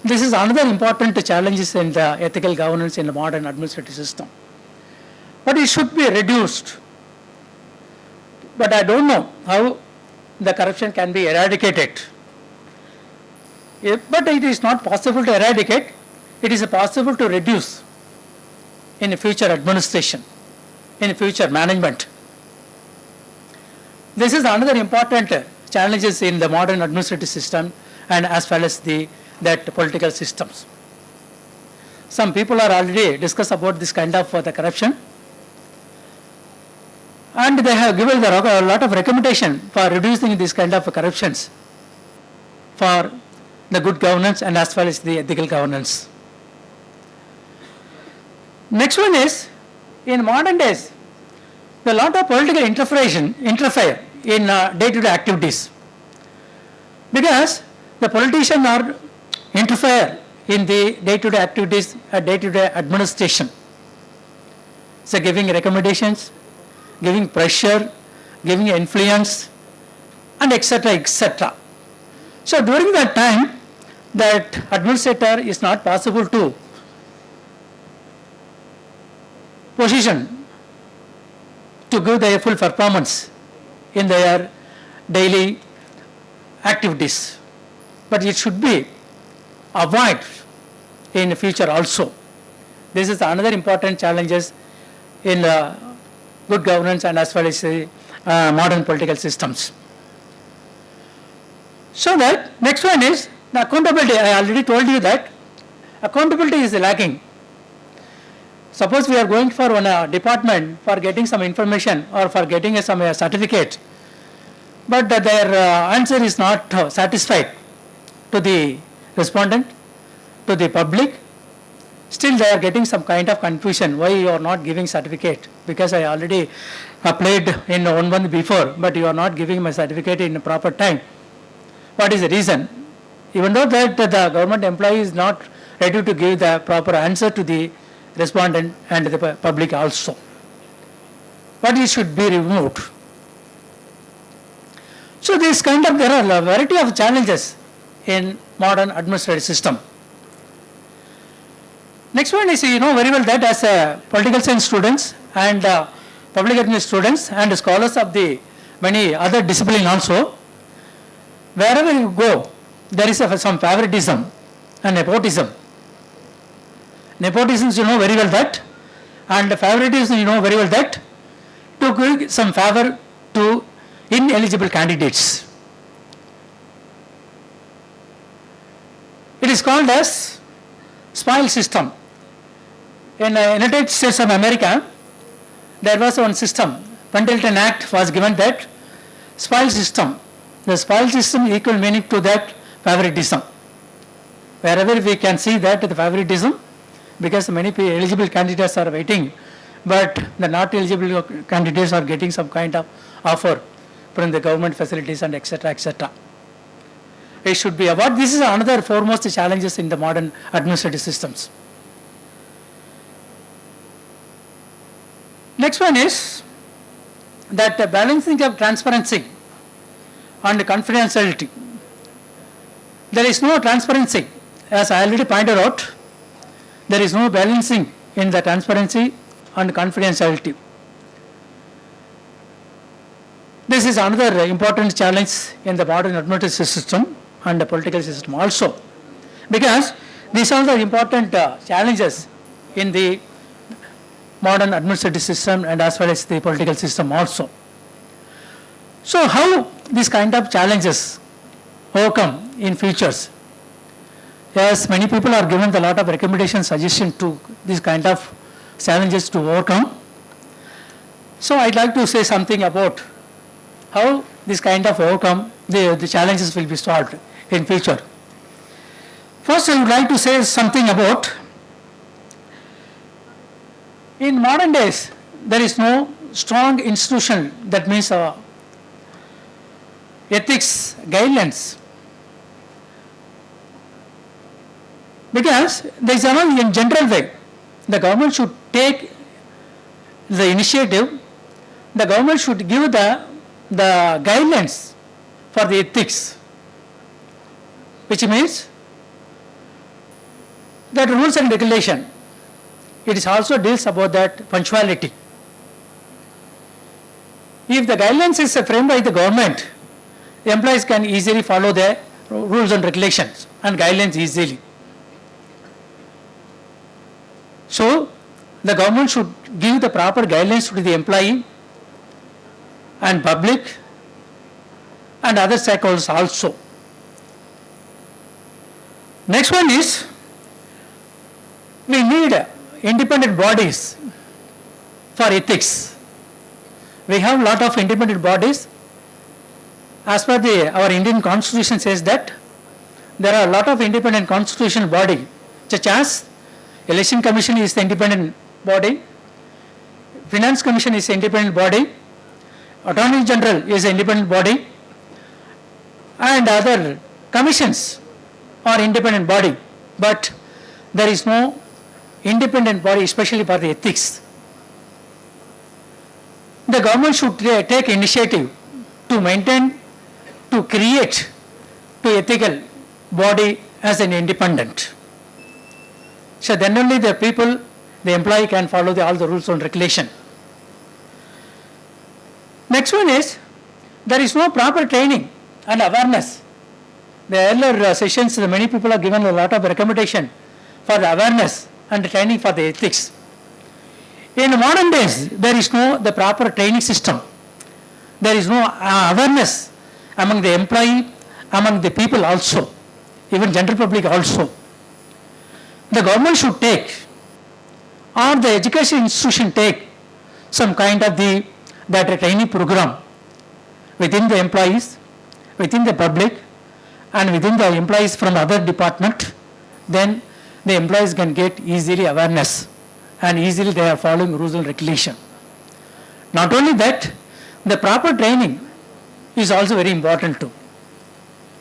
This is another important challenges in the ethical governance in the modern administrative system. But it should be reduced. But I don't know how the corruption can be eradicated. But it is not possible to eradicate. It is possible to reduce in future administration, in future management. This is another important challenges in the modern administrative system and as well as that political systems. Some people are already discussed about this kind of the corruption, and they have given a lot of recommendation for reducing this kind of corruptions for the good governance and as well as the ethical governance. Next one is, in modern days, a lot of political interfere in day-to-day activities, because the politicians are interfere in the day-to-day activities, day-to-day administration. So giving recommendations, giving pressure, giving influence, and etc., etc. So during that time, that administrator is not possible to position to give their full performance in their daily activities. But it should be avoided in the future also. This is another important challenges in good governance and as well as modern political systems. So that next one is the accountability. I already told you that accountability is lacking. Suppose we are going for one department for getting some information or for getting some certificate, but their answer is not satisfied to the respondent, to the public. Still they are getting some kind of confusion. Why you are not giving certificate? Because I already applied in 1 month before, but you are not giving my certificate in proper time. What is the reason? Even though that the government employee is not ready to give the proper answer to the respondent and the public also. But it should be removed. So this kind of, there are a variety of challenges in modern administrative system. Next one is, you know very well that as political science students and public administration students and scholars of the many other disciplines also, wherever you go, there is some favoritism and nepotism. Nepotism, you know very well that, and favoritism, you know very well that, to give some favor to ineligible candidates. It is called as spoil system. In United States of America, there was one system. Pendleton Act was given that spoil system. The spoil system equal meaning to that favoritism. Wherever we can see that the favoritism, because many eligible candidates are waiting, but the not eligible candidates are getting some kind of offer from the government facilities and etc., etc. It should be avoided. This is another foremost challenges in the modern administrative systems. Next one is that the balancing of transparency and confidentiality. There is no transparency, as I already pointed out. There is no balancing in the transparency and confidentiality. This is another important challenge in the modern administrative system and the political system also, because these are the important challenges in the modern administrative system and as well as the political system also. So how these kind of challenges overcome in futures? Yes, many people are given a lot of recommendations, suggestions to these kind of challenges to overcome. So I'd like to say something about how this kind of overcome the challenges will be solved in future. First, I would like to say something about, in modern days, there is no strong institution, that means ethics guidelines. Because there is another in general way, the government should take the initiative, the government should give the guidelines for the ethics, which means that rules and regulation, it is also deals about that punctuality. If the guidelines is framed by the government, employees can easily follow the rules and regulations and guidelines easily. So, the government should give the proper guidelines to the employee and public and other stakeholders also. Next one is, we need independent bodies for ethics. We have lot of independent bodies. As per our Indian constitution says that there are a lot of independent constitutional body, such as Election Commission is the independent body, Finance Commission is the independent body, Attorney General is the independent body, and other commissions are independent body, but there is no independent body especially for the ethics. The government should take initiative to maintain, to create to ethical body as an independent. So then only the people, the employee can follow all the rules and regulation. Next one is, there is no proper training and awareness. The earlier sessions, many people have given a lot of recommendation for the awareness and the training for the ethics. In modern days, there is no the proper training system. There is no awareness among the employee, among the people also, even general public also. The government should take, or the education institution take, some kind of that training program within the employees, within the public, and within the employees from other department. Then the employees can get easily awareness and easily they are following rules and regulation. Not only that, the proper training is also very important too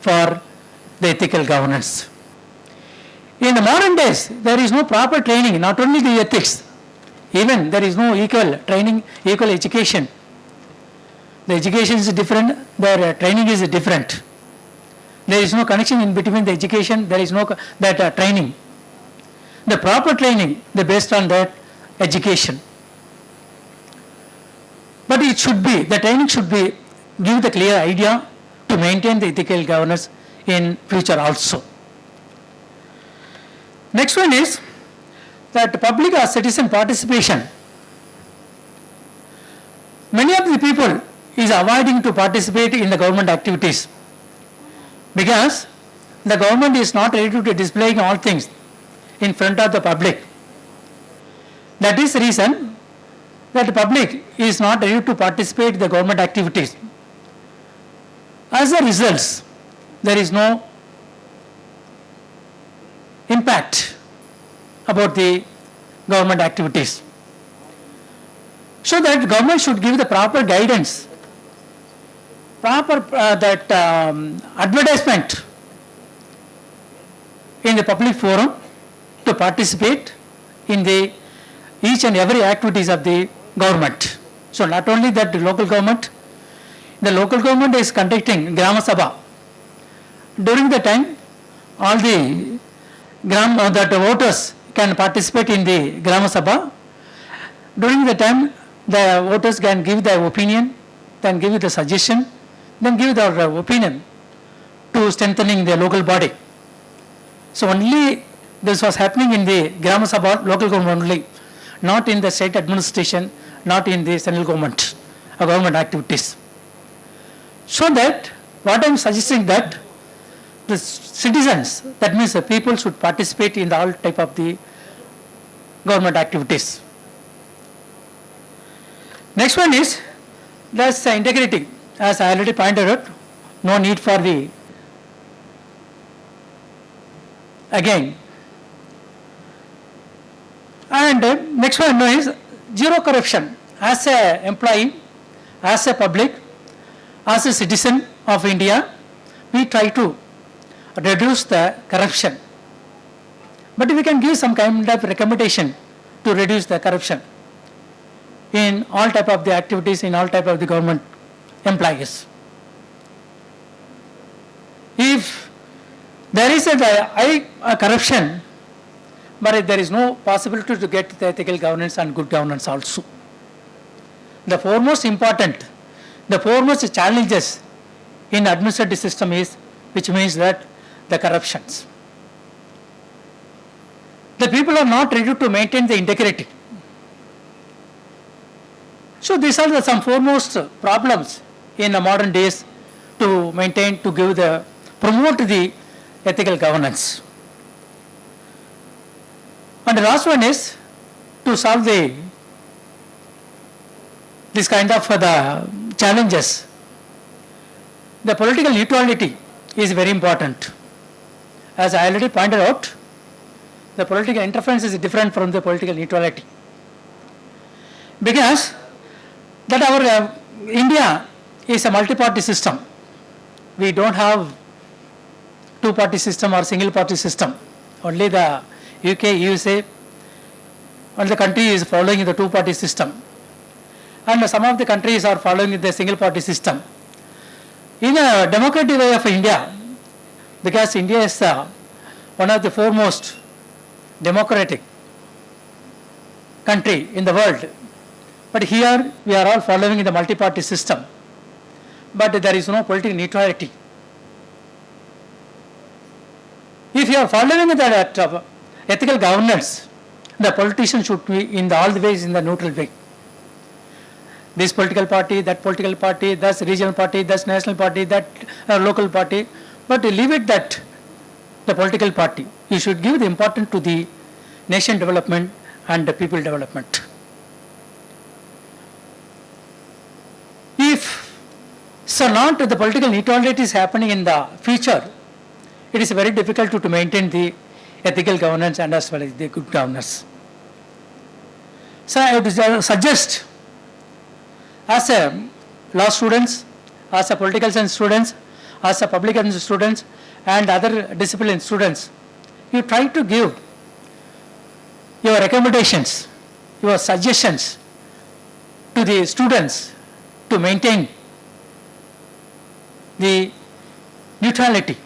for the ethical governance. In the modern days, there is no proper training, not only the ethics, even there is no equal training, equal education. The education is different, their training is different. There is no connection in between the education, there is no that training. The proper training, based on that education. But it should be, the training should be, give the clear idea to maintain the ethical governance in future also. Next one is that public or citizen participation. Many of the people is avoiding to participate in the government activities because the government is not ready to displaying all things in front of the public. That is the reason that the public is not ready to participate in the government activities. As a result, there is no impact about the government activities. So that government should give the proper guidance, proper advertisement in the public forum to participate in the each and every activities of the government. So not only that the local government is conducting Grama Sabha. During the time, all the that voters can participate in the Grama Sabha. During the time, the voters can give their opinion, then give the suggestion, then give their opinion to strengthening the local body. So only this was happening in the Grama Sabha, local government only, not in the state administration, not in the central government, government activities. So that what I am suggesting that the citizens, that means the people should participate in all type of the government activities. Next one is that's integrity. As I already pointed out, no need for the again. And next one is zero corruption as a employee, as a public, as a citizen of India, we try to reduce the corruption. But we can give some kind of recommendation to reduce the corruption in all type of the activities, in all type of the government employees. If there is a high corruption, but there is no possibility to get the ethical governance and good governance also. The foremost important, the foremost challenges in administrative system is, which means that the corruptions. The people are not ready to maintain the integrity. So these are some foremost problems in the modern days to maintain, to give the, promote the ethical governance. And the last one is to solve this kind of the challenges. The political neutrality is very important. As I already pointed out, the political interference is different from the political neutrality. Because that our India is a multi-party system. We don't have two-party system or single-party system. Only the UK, USA, and the country is following the two-party system. And some of the countries are following the single-party system. In a democratic way of India, because India is one of the foremost democratic country in the world. But here we are all following the multi-party system. But there is no political neutrality. If you are following the ethical governance, the politician should be in all the ways in the neutral way. This political party, that political party, this regional party, this national party, that local party. But leave it that the political party. You should give the importance to the nation development and the people development. If so not the political neutrality is happening in the future, it is very difficult to maintain the ethical governance and as well as the good governance. So I would suggest, as a law students, as a political science students, as a public administration students and other discipline students, you try to give your recommendations, your suggestions to the students to maintain the neutrality.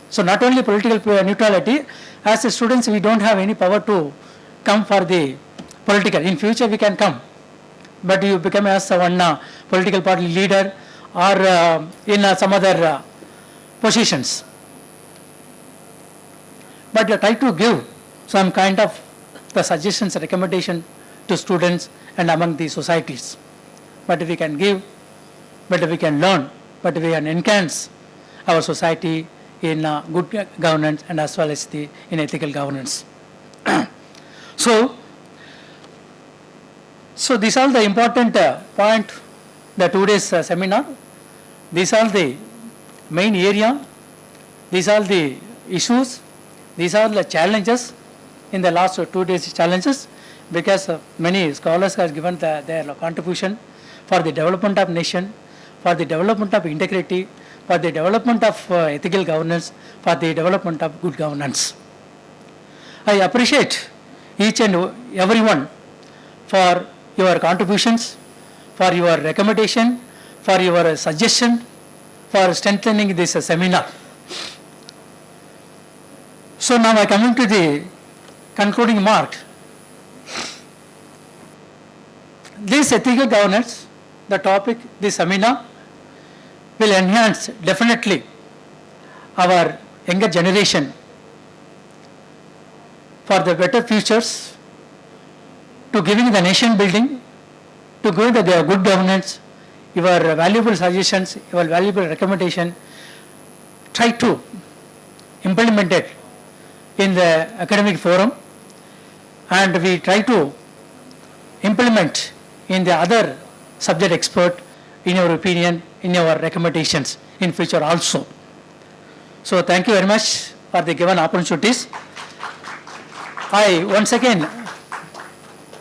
So not only political neutrality, as a students we don't have any power to come for the political. In future we can come, but you become as one political party leader or in some other positions. But try to give some kind of the suggestions, recommendation to students and among the societies. But we can give, but we can learn, but we can enhance our society in good governance and as well as in ethical governance. So these are the important point, the 2 days seminar. These are the main area. These are the issues. These are the challenges in the last 2 days challenges, because many scholars have given their contribution for the development of nation, for the development of integrity, for the development of ethical governance, for the development of good governance. I appreciate each and everyone for your contributions, for your recommendation, for your suggestion, for strengthening this seminar. So now I come to the concluding mark. This ethical governance, the topic, this seminar, will enhance definitely our younger generation for the better futures, to giving the nation building, to giving the good governance. Your valuable suggestions, your valuable recommendation, try to implement it in the academic forum, and we try to implement in the other subject expert, in your opinion, in your recommendations in future also. So thank you very much for the given opportunities. I once again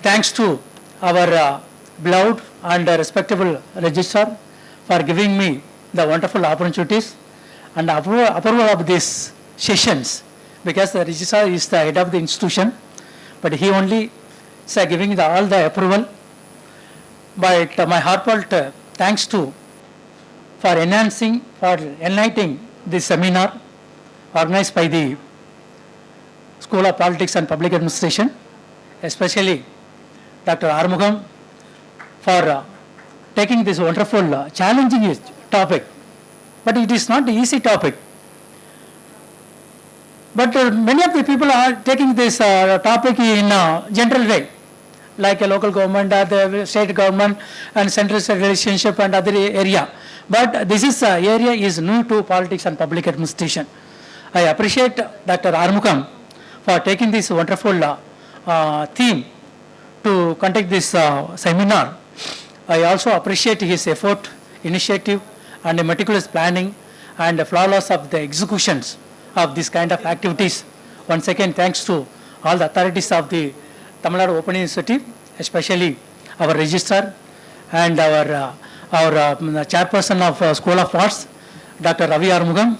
thanks to our beloved and respectable registrar for giving me the wonderful opportunities and approval of these sessions, because the registrar is the head of the institution, but he only is giving all the approval. But my heartfelt thanks to for enlightening this seminar organized by the School of Politics and Public Administration, especially Dr. Armugam, for taking this wonderful, challenging topic. But it is not an easy topic. But many of the people are taking this topic in a general way, like a local government, the state government, and central state relationship and other area. But this is area is new to politics and public administration. I appreciate Dr. Armugam for taking this wonderful theme to conduct this seminar. I also appreciate his effort, initiative, and meticulous planning and flawless of the executions of this kind of activities. Once again, thanks to all the authorities of the Tamil Nadu Open University, especially our registrar and our chairperson of School of Arts, Dr. Ravi Armugam,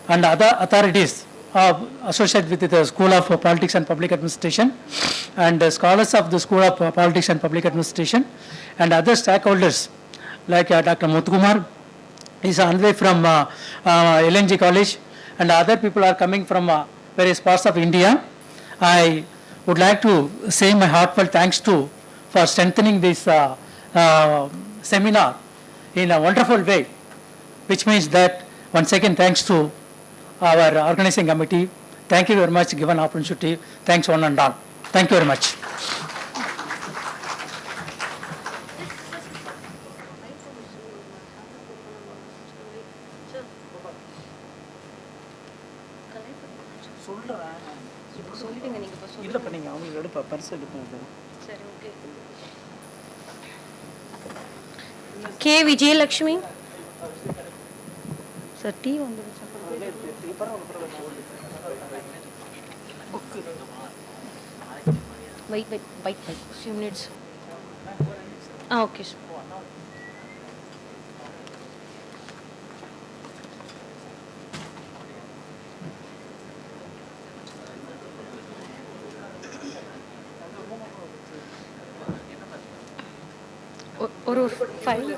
and other authorities associated with the School of Politics and Public Administration, and scholars of the School of Politics and Public Administration, and other stakeholders like Dr. Muthukumar is on the way from LNG College, and other people are coming from various parts of India. I would like to say my heartfelt thanks to for strengthening this seminar in a wonderful way, which means that once again thanks to our organizing committee. Thank you very much given opportunity. Thanks one and all. Thank you very much. இல்லைப்பா நீங்கள் அவங்களுக்கு எடுப்பா பரிசு எடுப்பேன். K. Vijayalakshmi. Sir, tea on the wait. Few minutes. Okay. Sir. ஒரு 5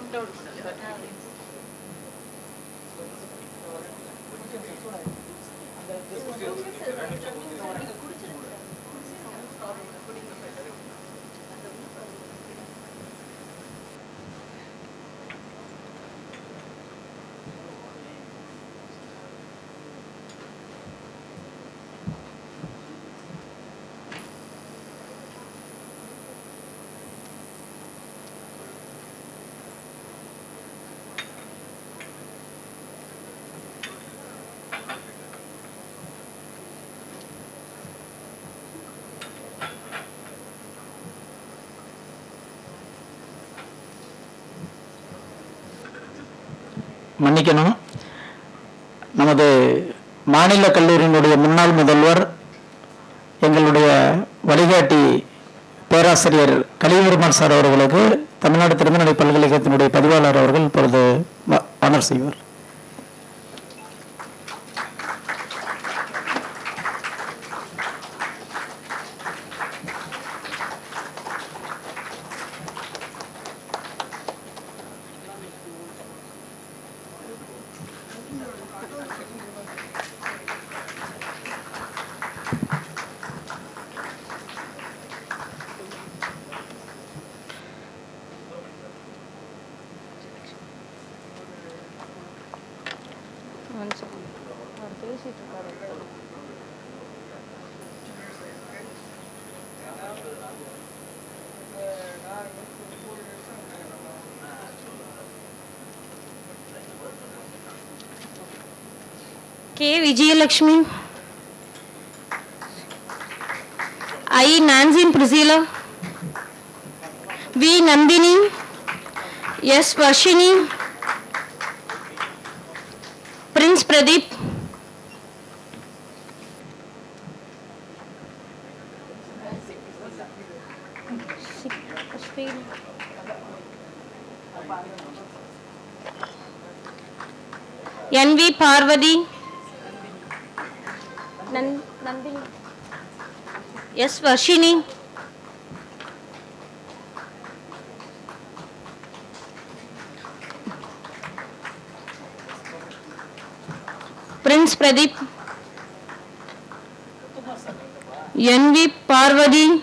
மன்னிக்கணும், நமது மாநில கல்லூரியினுடைய முன்னாள் முதல்வர், எங்களுடைய வழிகாட்டி பேராசிரியர் கலிவர்மன் சார் அவர்களுக்கு தமிழ்நாடு திறந்தநிலை பல்கலைக்கழகத்தினுடைய பதிவாளர் அவர்கள் இப்பொழுது ஆனர் செய்வார். K. Vijayalakshmi. I. Nancy Priscilla. V. Nandini. S. Varshini. Prince Pradeep. Speed. N.V. Parvati. Nandini. S. Varshini. Prince Pradeep. N.V. Parvati.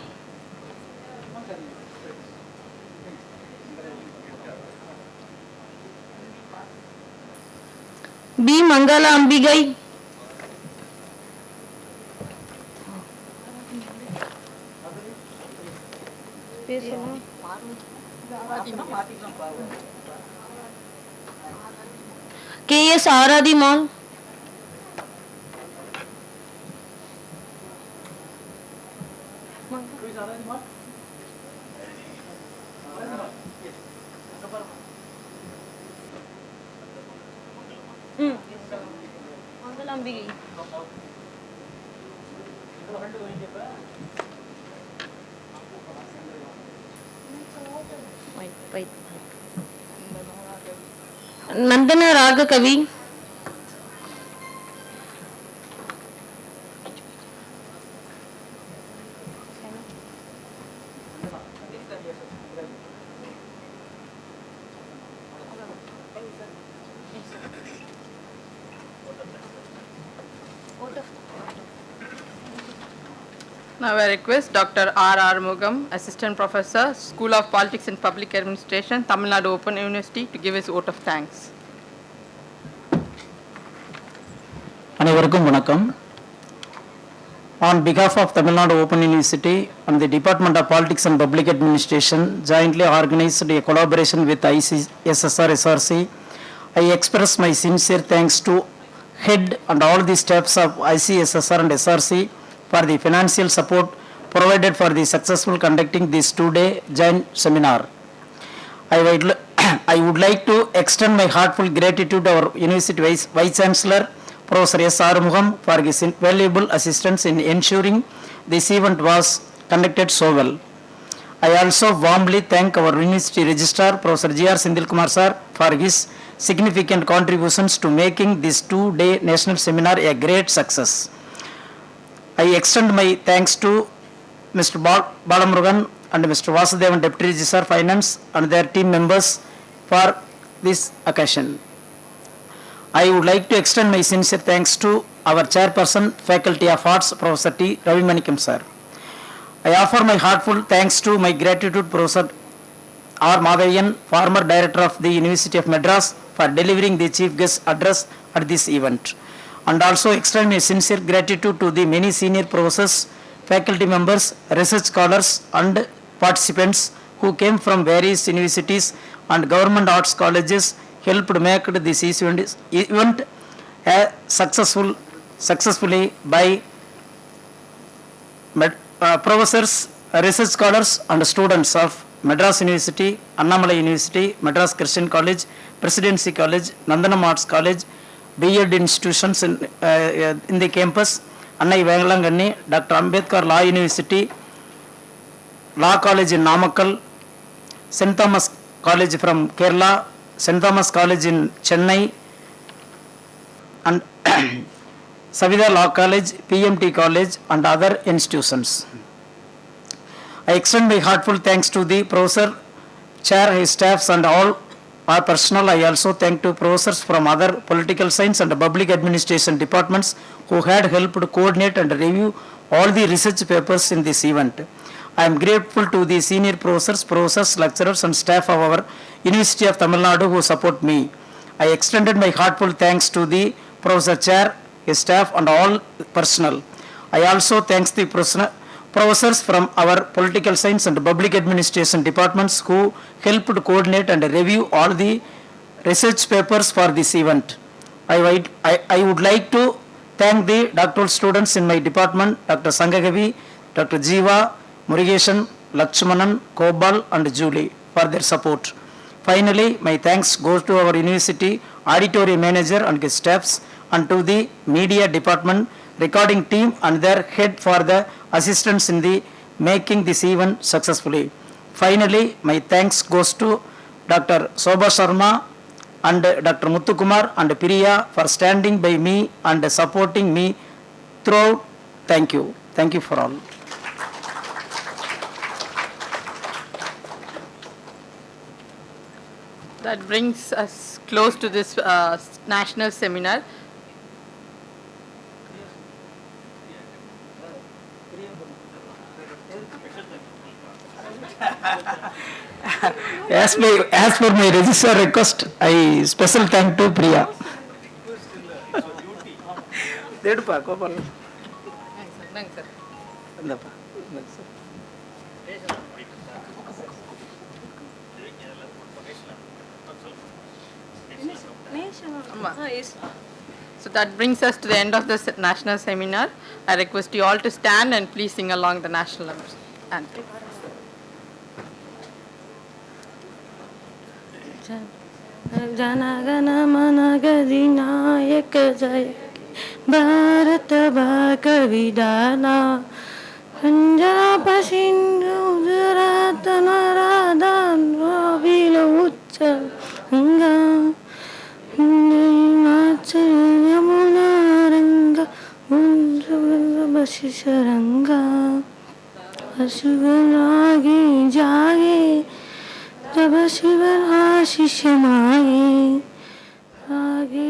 B. Mangala Ambigai. K.S. Aradhimal. Mangala Ambigai. Wait. Nandana Raga Kavi. Now I request Dr. R. Mugam, Assistant Professor, School of Politics and Public Administration, Tamil Nadu Open University, to give his vote of thanks. அனைவருக்கும் வணக்கம். On behalf of Tamil Nadu Open University and the Department of Politics and Public Administration jointly organized a collaboration with ICSSR SRC, I express my sincere thanks to head and all the staffs of ICSSR and SRC for the financial support provided for the successful conducting this two-day joint seminar. I would like to extend my heartfelt gratitude to our University Vice Chancellor, Professor S. Arumugam, for his invaluable assistance in ensuring this event was conducted so well. I also warmly thank our University Registrar, Professor G.R. Sindhilkumar sir, for his significant contributions to making this two-day national seminar a great success. I extend my thanks to Mr. Balamurugan and Mr. Vasudevan, Deputy Registrar Finance, and their team members for this occasion. I would like to extend my sincere thanks to our Chairperson, Faculty of Arts, Professor T. Ravimanikam sir. I offer my heartfelt thanks to my gratitude Professor R. Madhavan, former Director of the University of Madras, for delivering the Chief Guest address at this event. And also extend my sincere gratitude to the many senior professors, faculty members, research scholars and participants who came from various universities and government arts colleges, helped make this event successfully by professors, research scholars and students of Madras University, Annamalai University, Madras Christian College, Presidency College, Nandanam Arts College, B.Ed institutions in the campus, Annai Velanganni, Dr. Ambedkar Law University, Law College in Namakkal, St. Thomas College from Kerala, St. Thomas College in Chennai, and Savida Law College, PMT College, and other institutions. I extend my heartfelt thanks to the professor, chair, his staffs, and all our personnel. I also thank to professors from other political science and public administration departments who had helped coordinate and review all the research papers in this event. I am grateful to the senior professors, lecturers, and staff of our University of Tamil Nadu who support me. I extended my heartfelt thanks to the professor chair, his staff, and all personnel. I also thank the professors from our political science and public administration departments who helped coordinate and review all the research papers for this event. I would like to thank the doctoral students in my department, Dr. Sangagavi, Dr. Jeeva, Murugeshan, Lakshmanan, Kobal, and Julie for their support. Finally, my thanks goes to our university auditorium manager and his staffs, and to the media department, recording team, and their head for the assistance in the making this event successfully. Finally, my thanks goes to Dr. Sobha Sharma and Dr. Muthukumar and Priya for standing by me and supporting me throughout. Thank you. Thank you for all. That brings us close to this national seminar. As per my register request, I special thank to Priya. தேடுப்பா Gopal sir. இந்தப்பா So that brings us to the end of this national seminar. I request you all to stand and please sing along the national anthem. Janagana Managadinayaka Jaya Bharata Bhaka Vidana Punjab Sindhu Gujarat Naradan Ravila Uchal Anga Himachal Yamuna Ranga Undra Bashisharanga Asugaragi Jage जब शिवर आशीष मांगे आगे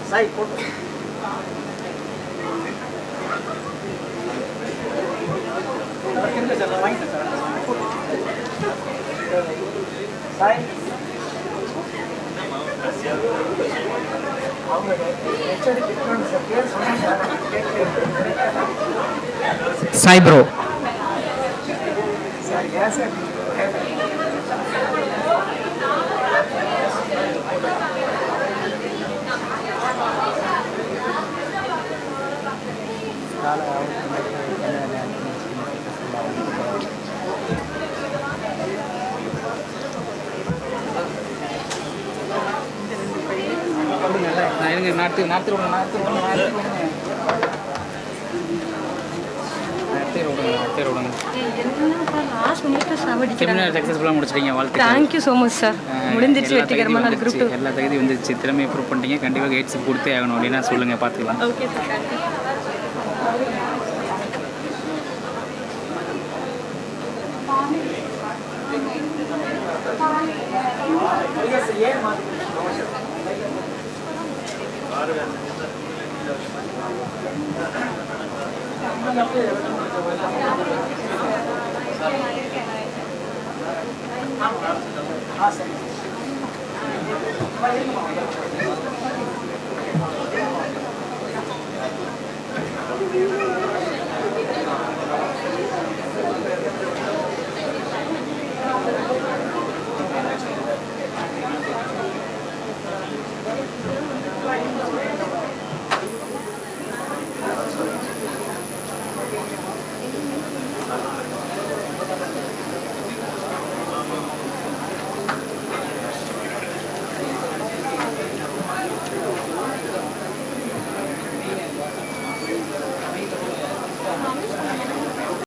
Sai photo. Sai bro. Thank you so much, sir. முடிஞ்சிச்சு வெற்றிகரமா நான் group 2 எல்லா தகுதி வந்துச்சு திறமையை ப்ரூவ் பண்ணிட்டீங்க கண்டிப்பாக கேட்ஸ் கொடுத்தே ஆகணும் அப்படின்னா சொல்லுங்க பார்த்துக்கலாம் ஓகே சார் தேங்க்யூ சரி